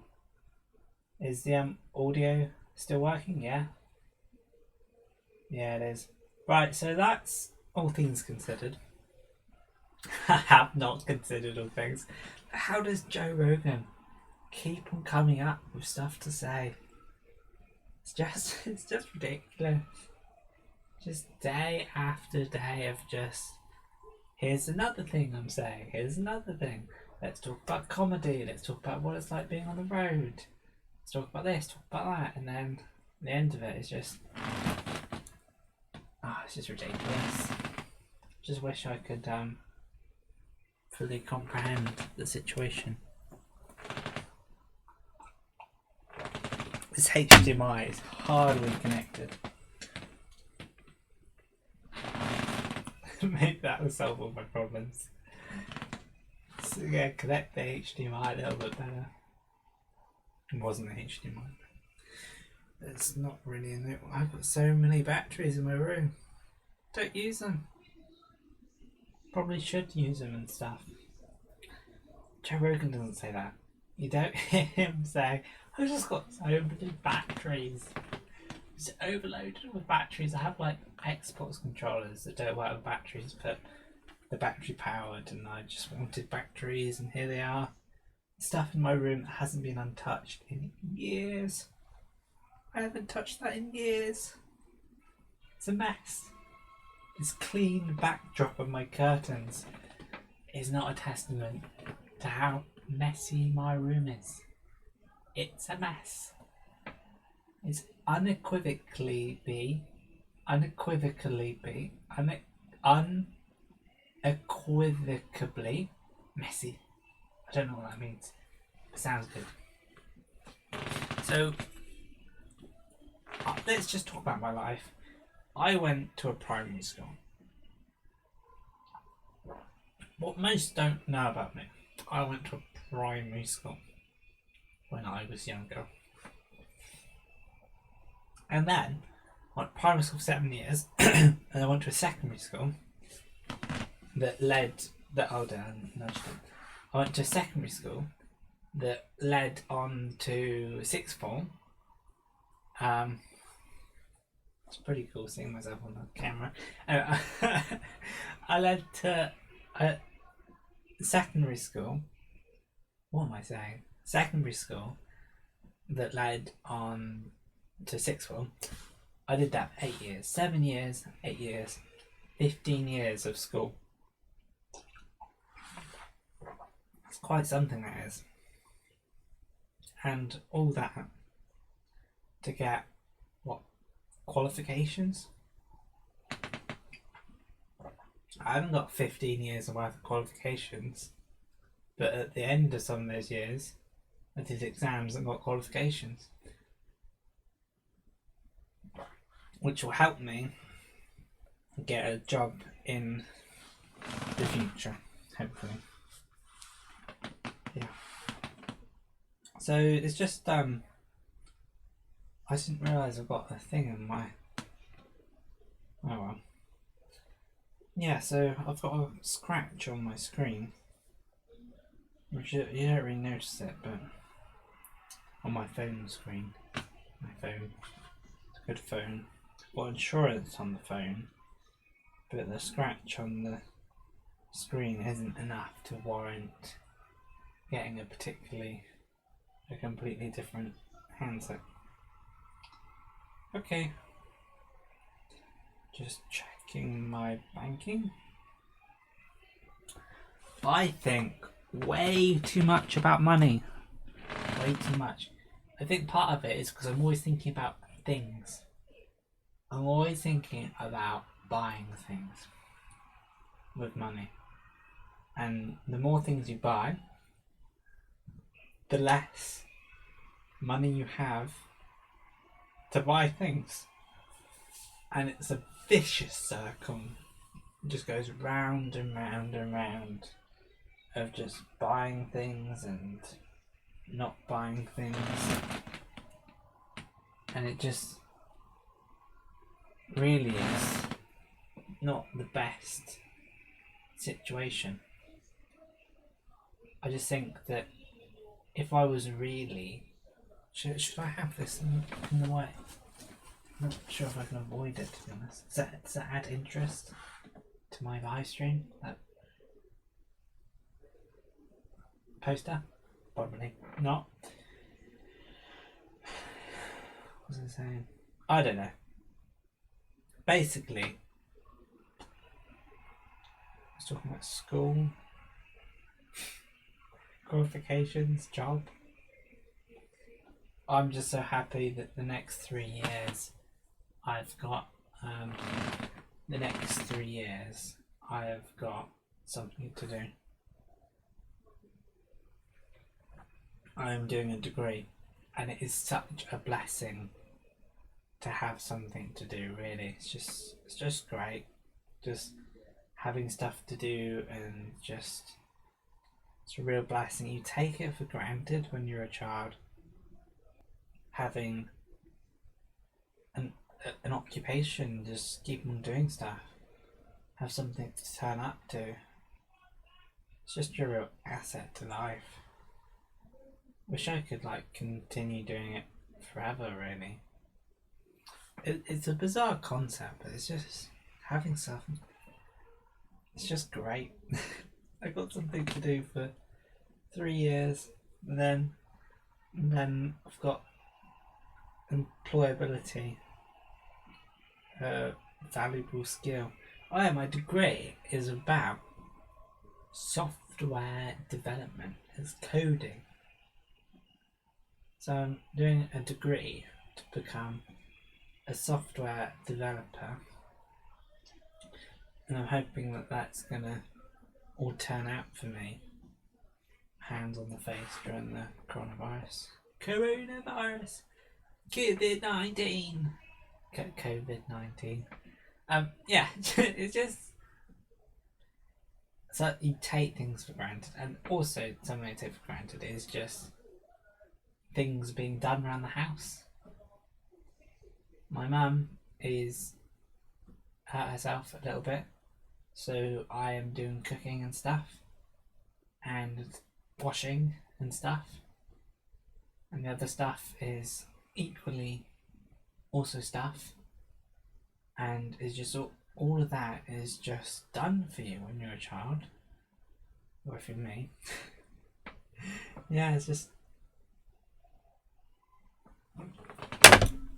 S1: Is the audio still working? Yeah. Yeah, it is. Right, so that's all things considered. I have not considered all things. How does Joe Rogan keep on coming up with stuff to say? It's just ridiculous. Just day after day of just here's another thing I'm saying, here's another thing. Let's talk about comedy, let's talk about what it's like being on the road. Let's talk about this, talk about that, and then the end of it is just it's just ridiculous. Just wish I could fully comprehend the situation. This HDMI is hardly connected. Maybe that will solve all my problems. So yeah, connect the HDMI a little bit better. It wasn't the HDMI. It's not really in it. I've got so many batteries in my room. Don't use them. Probably should use them and stuff. Joe Rogan doesn't say that. You don't hear him say, I've just got so many batteries. It's overloaded with batteries. I have like Xbox controllers that don't work with batteries, but the battery powered, and I just wanted batteries, and here they are. Stuff in my room that hasn't been untouched in years. I haven't touched that in years. It's a mess. This clean backdrop of my curtains is not a testament to how messy my room is. It's a mess. It's unequivocally messy. I don't know what that means. It sounds good. So, let's just talk about my life. I went to a primary school. What most don't know about me, I went to a primary school when I was younger. And then, I went to primary school for 7 years, and I went to a secondary school that led I went to a secondary school that led on to sixth form. It's pretty cool seeing myself on the camera. I led to a secondary school. What am I saying? Secondary school that led on to sixth form. I did that for 8 years. 7 years, 8 years, 15 years of school. It's quite something, that is. And all that to get, qualifications? I haven't got 15 years worth of qualifications, but at the end of some of those years, I did exams and got qualifications, which will help me get a job in the future, hopefully. Yeah. So it's just I didn't realise I've got a thing in my... Oh well. Yeah, so I've got a scratch on my screen. Which you don't really notice it, but... On my phone screen. My phone. It's a good phone. I've got insurance on the phone. But the scratch on the screen isn't enough to warrant getting a completely different handset. Okay, just checking my banking. I think way too much about money. Way too much. I think part of it is because I'm always thinking about things. I'm always thinking about buying things with money. And the more things you buy, the less money you have to buy things. And it's a vicious circle. It just goes round and round and round of just buying things and not buying things. And it just really is not the best situation. I just think that if I was really Should I have this in the way? I'm not sure if I can avoid it, to be honest. Does that add interest to my live stream? That poster? Probably not. What was I saying? I don't know. Basically, I was talking about school, qualifications, job. I'm just so happy that the next 3 years I've got something to do. I'm doing a degree, and it is such a blessing to have something to do. Really, it's just great, just having stuff to do, and just it's a real blessing. You take it for granted when you're a child, having an occupation, just keep on doing stuff, have something to turn up to. It's just a real asset to life. Wish I could continue doing it forever. Really, it's a bizarre concept, but it's just having something. It's just great. I got something to do for 3 years, and then I've got employability, a valuable skill. My degree is about software development. It's coding. So I'm doing a degree to become a software developer, and I'm hoping that that's gonna all turn out for me. Hands on the face during the coronavirus. COVID-19. COVID-19. Yeah, it's just so you take things for granted, and also something I take for granted is just things being done around the house. My mum is hurt herself a little bit, so I am doing cooking and stuff, and washing and stuff, and the other stuff is equally also stuff, and it's just all of that is just done for you when you're a child, or if you're me. Yeah, it's just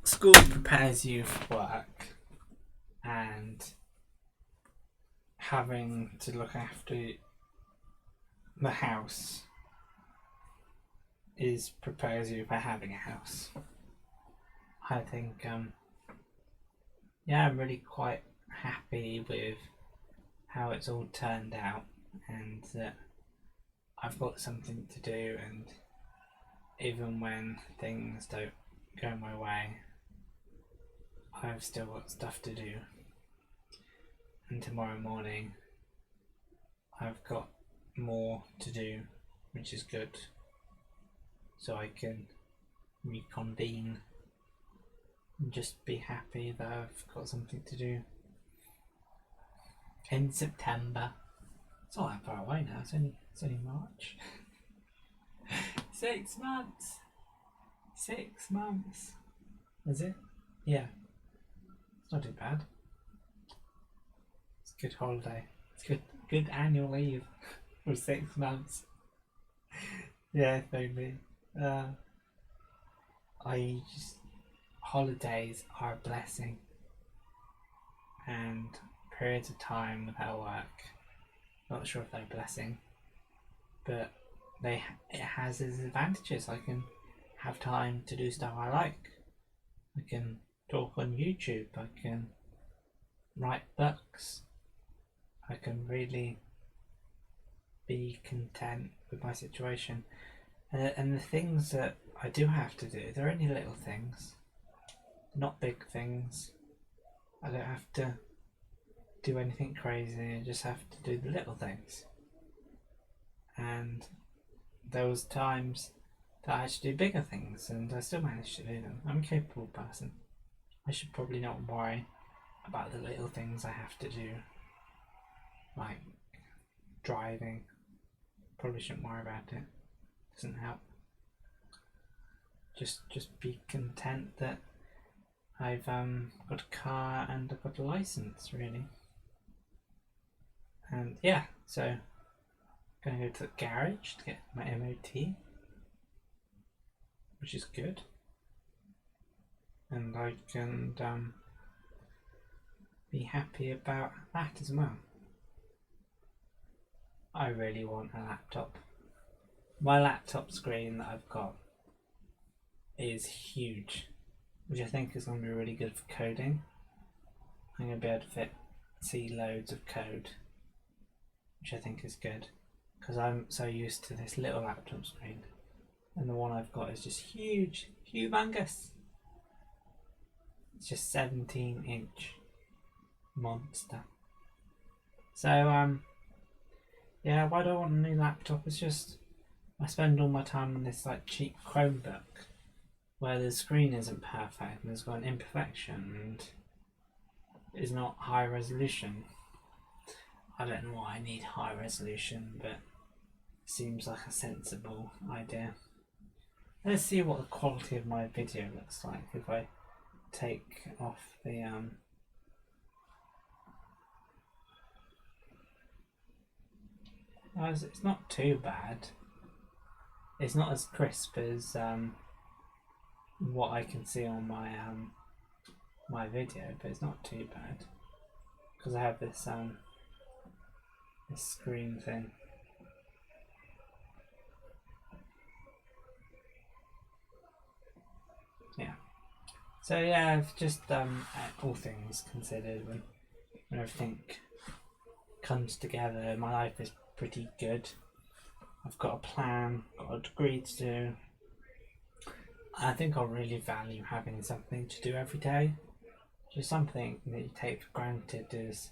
S1: school prepares you for work, and having to look after the house prepares you for having a house. I think I'm really quite happy with how it's all turned out, and that I've got something to do, and even when things don't go my way, I've still got stuff to do. And tomorrow morning I've got more to do, which is good, so I can reconvene and just be happy that I've got something to do. In September, it's not that far away now, it's only March. 6 months. 6 months. Is it? Yeah. It's not too bad. It's a good holiday. It's good annual leave for 6 months. Yeah, maybe. Holidays are a blessing, and periods of time without work, not sure if they're a blessing, but it has its advantages. I can have time to do stuff I like. I can talk on YouTube. I can write books. I can really be content with my situation. And the things that I do have to do, they're only little things, not big things. I don't have to do anything crazy. I just have to do the little things. And there was times that I had to do bigger things, and I still managed to do them. I'm a capable person. I should probably not worry about the little things I have to do, like driving. Probably shouldn't worry about it. Doesn't help. just be content that I've got a car and I've got a license, really. And yeah, so I'm gonna go to the garage to get my MOT, which is good, and I can be happy about that as well. I really want a laptop. My laptop screen that I've got is huge, which I think is going to be really good for coding. I'm going to be able to see loads of code, which I think is good, because I'm so used to this little laptop screen, and the one I've got is just huge, humongous. It's just 17-inch monster. So yeah, why do I want a new laptop? It's just I spend all my time on this like cheap Chromebook where the screen isn't perfect and there's got an imperfection and is not high resolution. I don't know why I need high resolution, but it seems like a sensible idea. Let's see what the quality of my video looks like if I take off the it's not too bad. It's not as crisp as what I can see on my my video, but it's not too bad because I have this this screen thing. Yeah. So yeah, I've just all things considered, when everything comes together, my life is pretty good. I've got a plan, got a degree to do. I think I'll really value having something to do every day. Just something that you take for granted is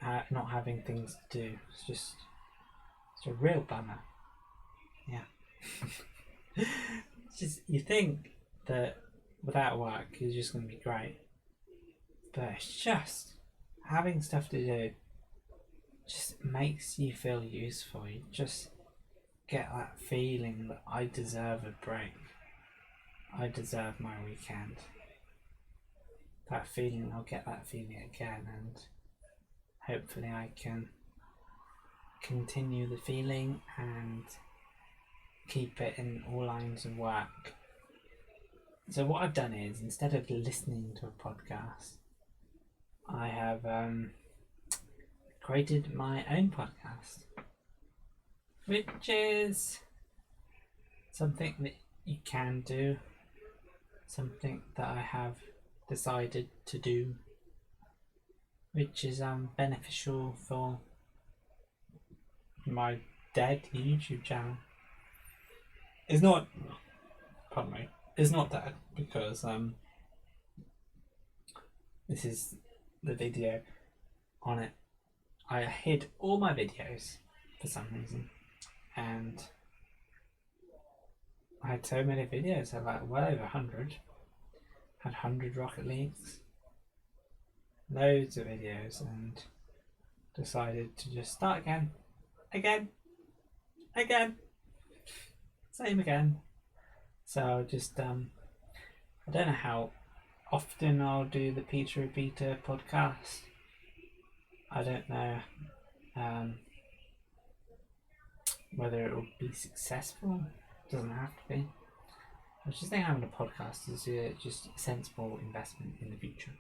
S1: not having things to do. It's a real bummer. Yeah. It's just, you think that without work you're just going to be great, but it's just having stuff to do just makes you feel useful. You just get that feeling that I deserve a break. I deserve my weekend. That feeling, I'll get that feeling again, and hopefully I can continue the feeling and keep it in all lines of work. So what I've done is, instead of listening to a podcast, I have created my own podcast, which is something that you can do, something that I have decided to do, which is beneficial for my dead YouTube channel. It's not, pardon me, it's not dead because this is the video on it. I hid all my videos for some reason, and I had so many videos. I had like well over 100. Had 100 Rocket Leagues, loads of videos, and decided to just start again, same again. So just I don't know how often I'll do the Peter Abita podcast. I don't know whether it will be successful. It doesn't have to be. I just think having a podcast is just a sensible investment in the future.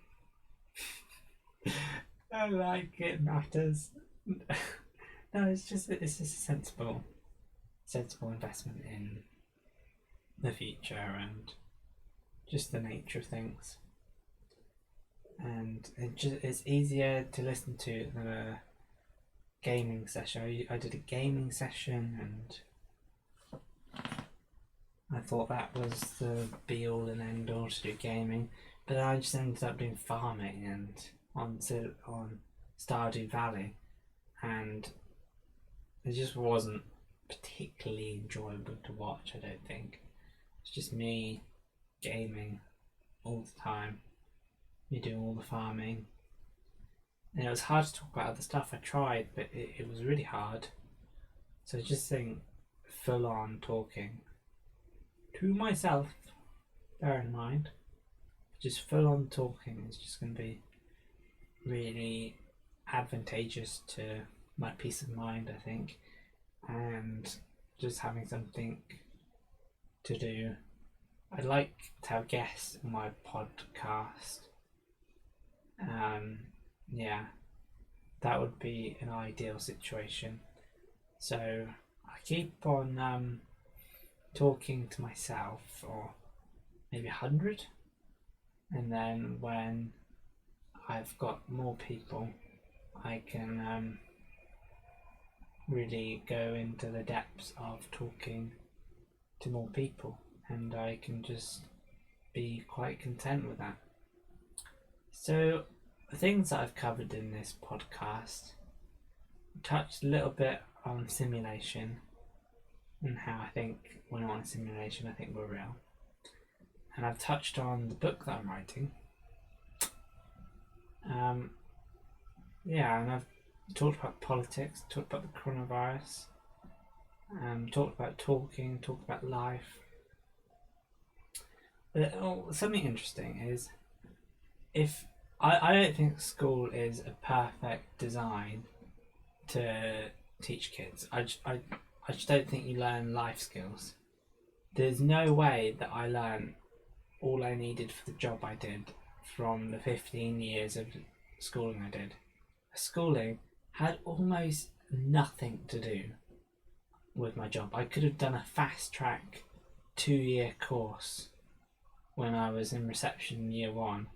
S1: I like it matters. No, it's just a sensible investment in the future and just the nature of things. And it's easier to listen to than a gaming session. I did a gaming session and I thought that was the be all and end all to do gaming, but I just ended up doing farming and on Stardew Valley, and it just wasn't particularly enjoyable to watch. I don't think it's just me gaming all the time, me doing all the farming, and it was hard to talk about other stuff. I tried, but it was really hard. So I just think full on talking to myself. Bear in mind, just full on talking is just going to be really advantageous to my peace of mind, I think, and just having something to do. I'd like to have guests in my podcast. Yeah, that would be an ideal situation. So I keep on talking to myself for maybe 100, and then when I've got more people, I can really go into the depths of talking to more people, and I can just be quite content with that. So, the things that I've covered in this podcast touched a little bit on simulation and how I think when I'm on a simulation, I think we're real. And I've touched on the book that I'm writing. Yeah, and I've talked about politics, talked about the coronavirus, talked about talked about life. But something interesting is, if I don't think school is a perfect design to teach kids. I just don't think you learn life skills. There's no way that I learned all I needed for the job I did from the 15 years of schooling I did. Schooling had almost nothing to do with my job. I could have done a fast track 2-year course when I was in reception year 1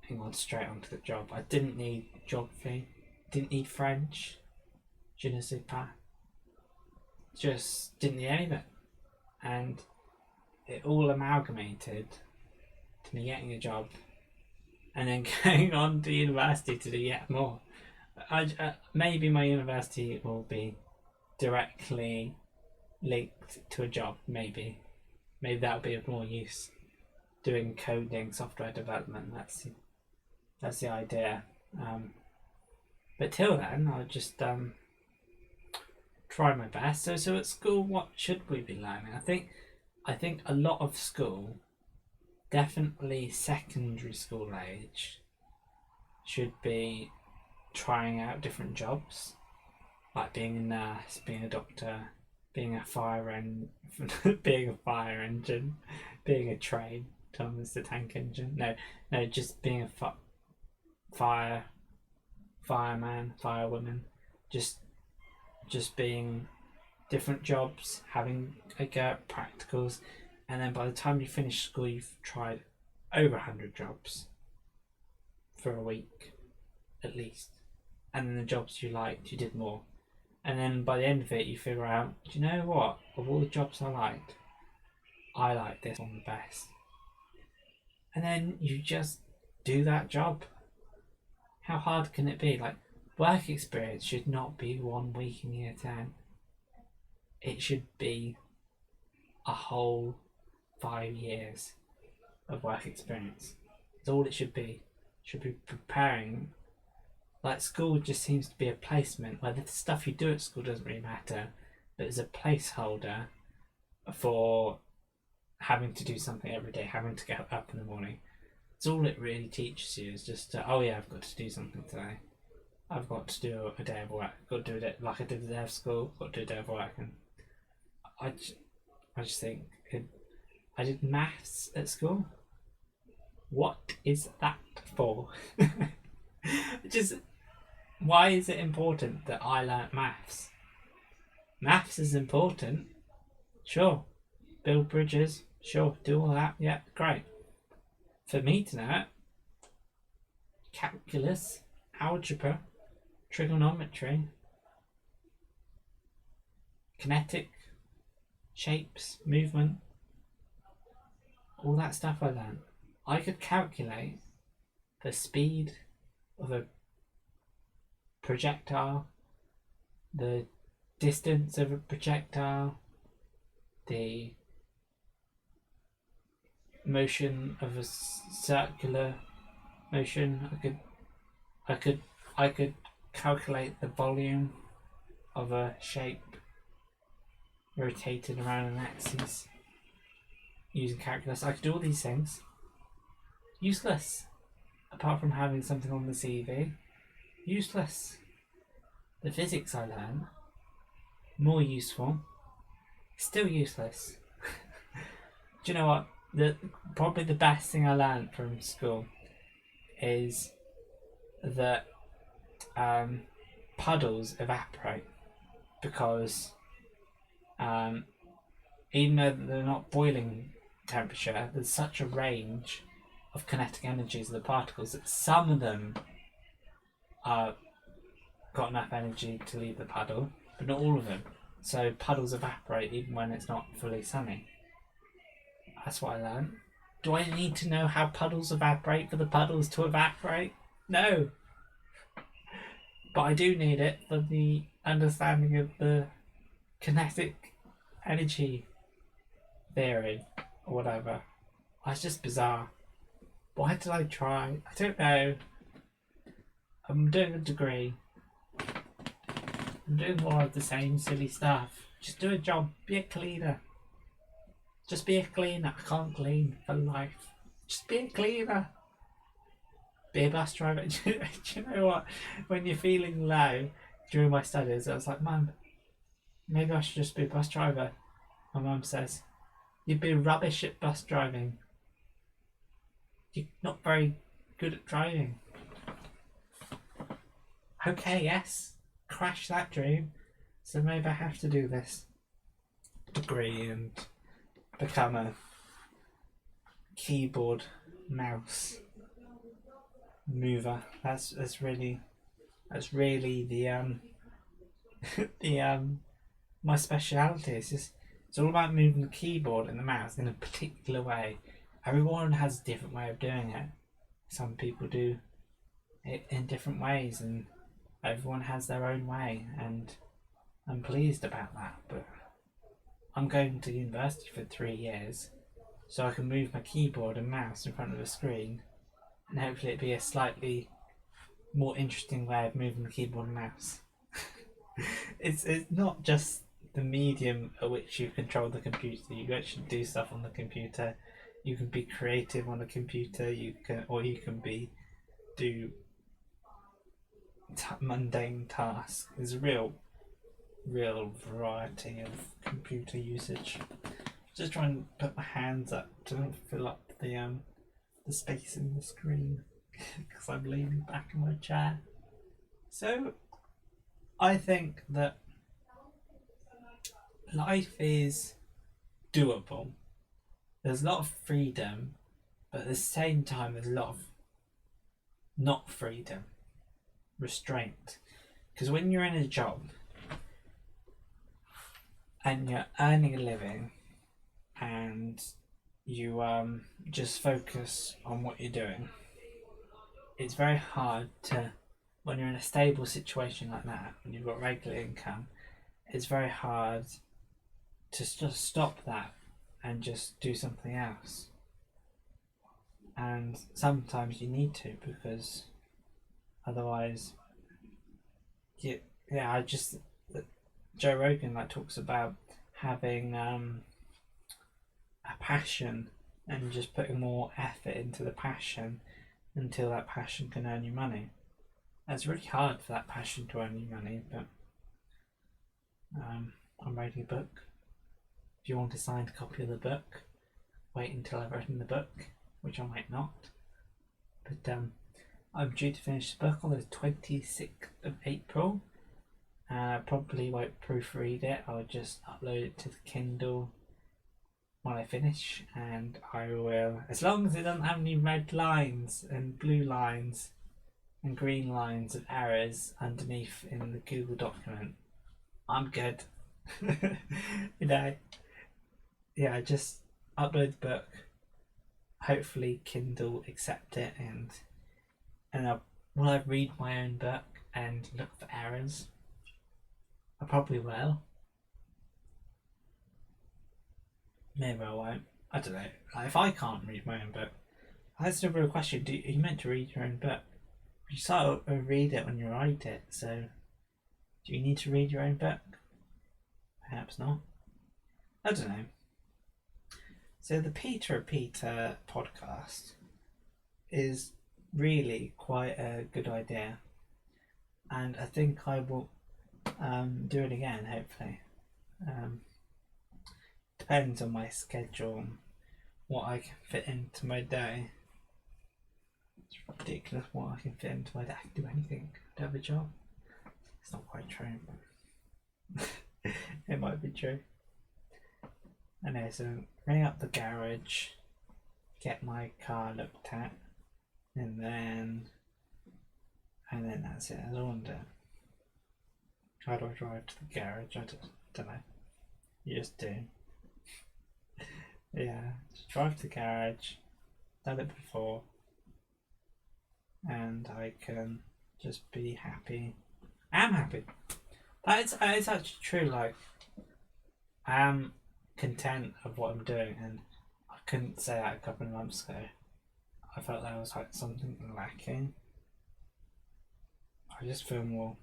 S1: and gone straight onto the job. I didn't need geography, didn't need French, je ne sais pas. Just didn't need any of it. And it all amalgamated to me getting a job and then going on to university to do yet more. Maybe my university will be directly linked to a job, maybe that'll be of more use. Doing coding, software development, that's the idea. But till then, I'll just try my best. So at school, what should we be learning? I think a lot of school, definitely secondary school age, should be trying out different jobs, like being a nurse, being a doctor, being a being a fire engine, being a train. Thomas the Tank Engine. No, just being a fireman, firewoman. Just being different jobs, having a go at practicals, and then by the time you finish school, you've tried over 100 jobs for a week, at least. And then the jobs you liked, you did more. And then by the end of it, you figure out, do you know what? Of all the jobs I like this one the best. And then you just do that job. How hard can it be? Like, work experience should not be 1 week in year 10. It should be a whole 5 years of work experience. That's all it should be. Should be preparing. Like, school just seems to be a placement where the stuff you do at school doesn't really matter, but it's a placeholder for having to do something every day, having to get up in the morning. It's all it really teaches you is just, oh yeah, I've got to do something today. I've got to do a day of work. I've got to do it like I did the day of school. Got to do a day of work, and I just think I did maths at school. What is that for? Just why is it important that I learnt maths? Maths is important, sure. Build bridges, sure. Do all that, yeah, great. For me to know it, calculus, algebra, trigonometry, kinetic, shapes, movement, all that stuff I learned. I could calculate the speed of a projectile, the distance of a projectile, the motion of a circular motion. I could calculate the volume of a shape rotated around an axis. using calculus. I could do all these things. Useless. Apart from having something on the CV. Useless. The physics I learned, more useful. Still useless. Do you know what? Probably the best thing I learned from school is that puddles evaporate because even though they're not boiling temperature, there's such a range of kinetic energies of the particles that some of them are got enough energy to leave the puddle, but not all of them. So puddles evaporate even when it's not fully sunny. That's what I learned. Do I need to know how puddles evaporate for the puddles to evaporate? No. But I do need it for the understanding of the kinetic energy theory or whatever. That's just bizarre. Why did I try? I don't know. I'm doing a degree. I'm doing more of the same silly stuff. Just do a job. Be a cleaner. Just be a cleaner. I can't clean for life. Just be a cleaner. Be a bus driver. Do you know what? When you're feeling low during my studies, I was like, Mum, maybe I should just be a bus driver. My mum says, you'd be rubbish at bus driving. You're not very good at driving. Okay, yes. Crash that dream. So maybe I have to do this degree and become a keyboard mouse mover. That's really the my speciality. It's all about moving the keyboard and the mouse in a particular way. Everyone has a different way of doing it. Some people do it in different ways, and everyone has their own way, and I'm pleased about that. But I'm going to university for 3 years so I can move my keyboard and mouse in front of a screen, and hopefully it'll be a slightly more interesting way of moving the keyboard and mouse. It's not just the medium at which you control the computer. You actually do stuff on the computer. You can be creative on the computer. You can do mundane tasks. There's a real variety of computer usage. Just trying to put my hands up to fill up the space in the screen because I'm leaning back in my chair. So I think that life is doable. There's a lot of freedom, but at the same time there's a lot of not freedom, restraint. Because when you're in a job and you're earning a living and you just focus on what you're doing, it's very hard to, when you're in a stable situation like that, when you've got regular income, it's very hard to just stop that and just do something else. And sometimes you need to, because otherwise, Joe Rogan talks about having a passion and just putting more effort into the passion until that passion can earn you money. It's really hard for that passion to earn you money, but I'm writing a book. If you want a signed copy of the book, wait until I've written the book, which I might not. But I'm due to finish the book on the 26th of April. I probably won't proofread it. I'll just upload it to the Kindle when I finish, and I will, as long as it doesn't have any red lines and blue lines and green lines of errors underneath in the Google document, I'm good. I just upload the book, hopefully Kindle accept it, and will I read my own book and look for errors? I probably will. Maybe I won't. I don't know. If I can't read my own book, that's a real question. Are you meant to read your own book? You sort of read it when you write it, so do you need to read your own book? Perhaps not. I don't know. So the Peter Peter podcast is really quite a good idea, and I think I will do it again. Hopefully, depends on my schedule, what I can fit into my day. It's ridiculous what I can fit into my day. I can do anything. I have a job. It's not quite true, but it might be true. I know. So ring up the garage, get my car looked at, and then that's it. I don't want to. How do I drive to the garage? I don't know. You just do. Yeah, just drive to the garage. Done it before, and I can just be happy. I am happy. It's actually true. Like, I am content of what I'm doing, and I couldn't say that a couple of months ago. I felt there was like something lacking. I just feel more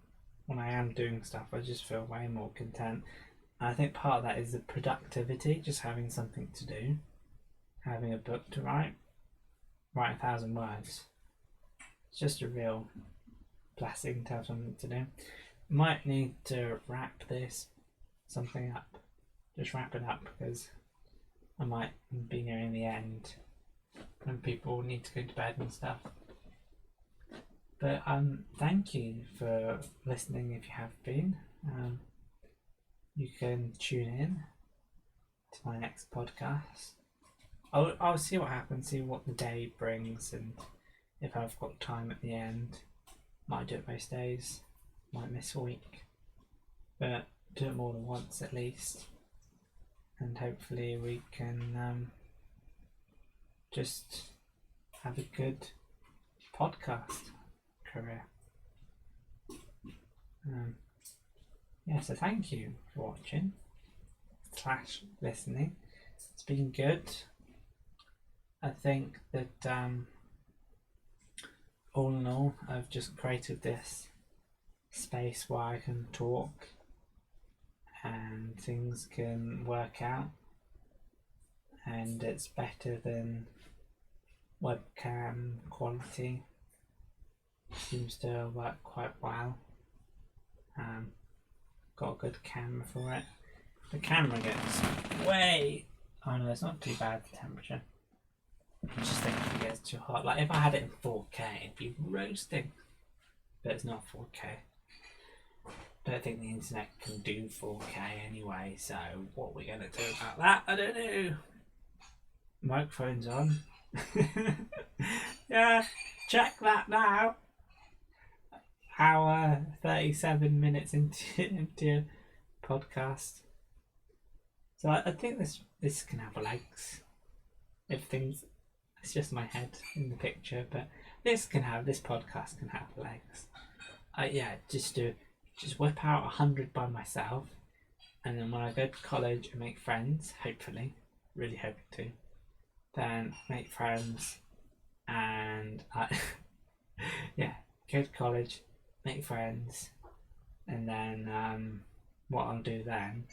S1: when I am doing stuff. I just feel way more content. And I think part of that is the productivity, just having something to do, having a book to write 1,000 words. It's just a real blessing to have something to do. Might need to wrap this something up. Just wrap it up because I might be nearing the end when people need to go to bed and stuff. But thank you for listening if you have been. You can tune in to my next podcast. I'll see what happens, see what the day brings, and if I've got time at the end, might do it most days, might miss a week, but do it more than once at least, and hopefully we can just have a good podcast career. So thank you for watching / listening. It's been good. I think that all in all, I've just created this space where I can talk and things can work out, and it's better than webcam quality. Seems to work quite well. Got a good camera for it. The camera gets oh no, it's not too bad, the temperature. I just think if it gets too hot. Like if I had it in 4K, it'd be roasting. But it's not 4K. Don't think the internet can do 4K anyway, so what we're gonna do about that, I don't know. Microphone's on. Yeah, check that now. Hour 37 minutes into podcast. So I think this can have legs. It's just my head in the picture, but this podcast can have legs. Just whip out 100 by myself, and then when I go to college and make friends, hopefully, really hoping to, then make friends, and go to college, make friends, and then what I'll do then,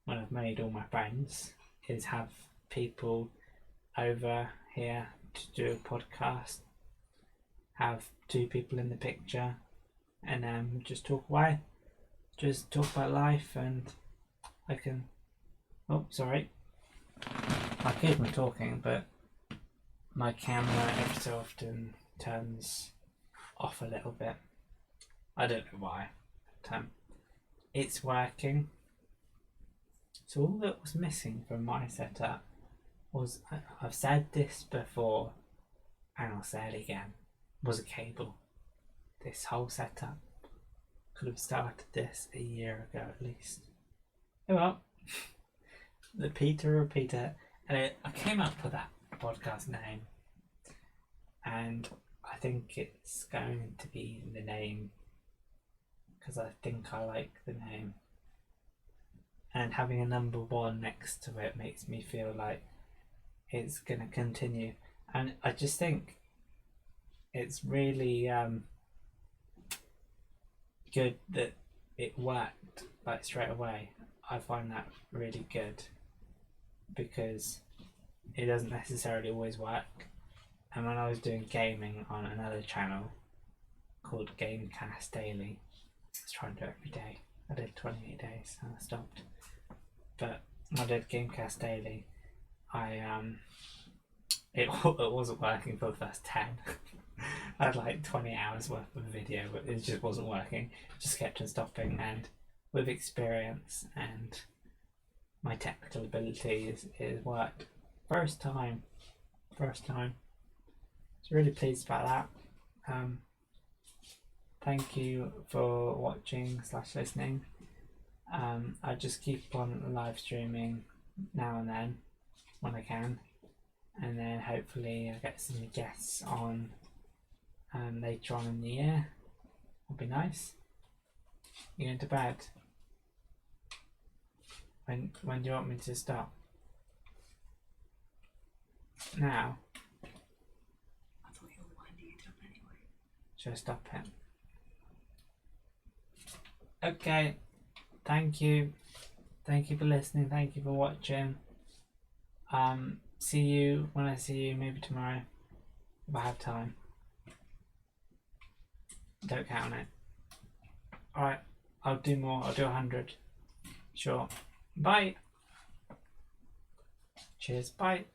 S1: when I've made all my friends, is have people over here to do a podcast, have 2 people in the picture, and then just talk away, just talk about life, and I can, I'll keep on talking, but my camera every so often turns off a little bit. I don't know why, but it's working. So all that was missing from my setup was, I've said this before and I'll say it again, was a cable. This whole setup could have started this a year ago at least. Oh well, the Peter Repeater, and I came up with that podcast name, and I think it's going to be the name because I think I like the name, and having a number 1 next to it makes me feel like it's gonna continue, and I just think it's really good that it worked like straight away. I find that really good because it doesn't necessarily always work. And when I was doing gaming on another channel called Gamecast Daily, I was trying to do it every day. I did 28 days and I stopped. But when I did Gamecast Daily, it wasn't working for the first 10. I had like 20 hours worth of video, but it just wasn't working. It just kept on stopping, and with experience and my technical abilities, it worked. First time. So really pleased about that. Thank you for watching / listening. I just keep on live streaming now and then when I can, and then hopefully I'll get some guests on later on in the year. That'll be nice. You're going to bed? When do you want me to stop? Now?
S2: I thought you were winding it up anyway.
S1: Should I stop it? Okay. Thank you. Thank you for listening. Thank you for watching. See you when I see you, maybe tomorrow, if I have time. Don't count on it. Alright, I'll do more. I'll do 100. Sure. Bye. Cheers. Bye.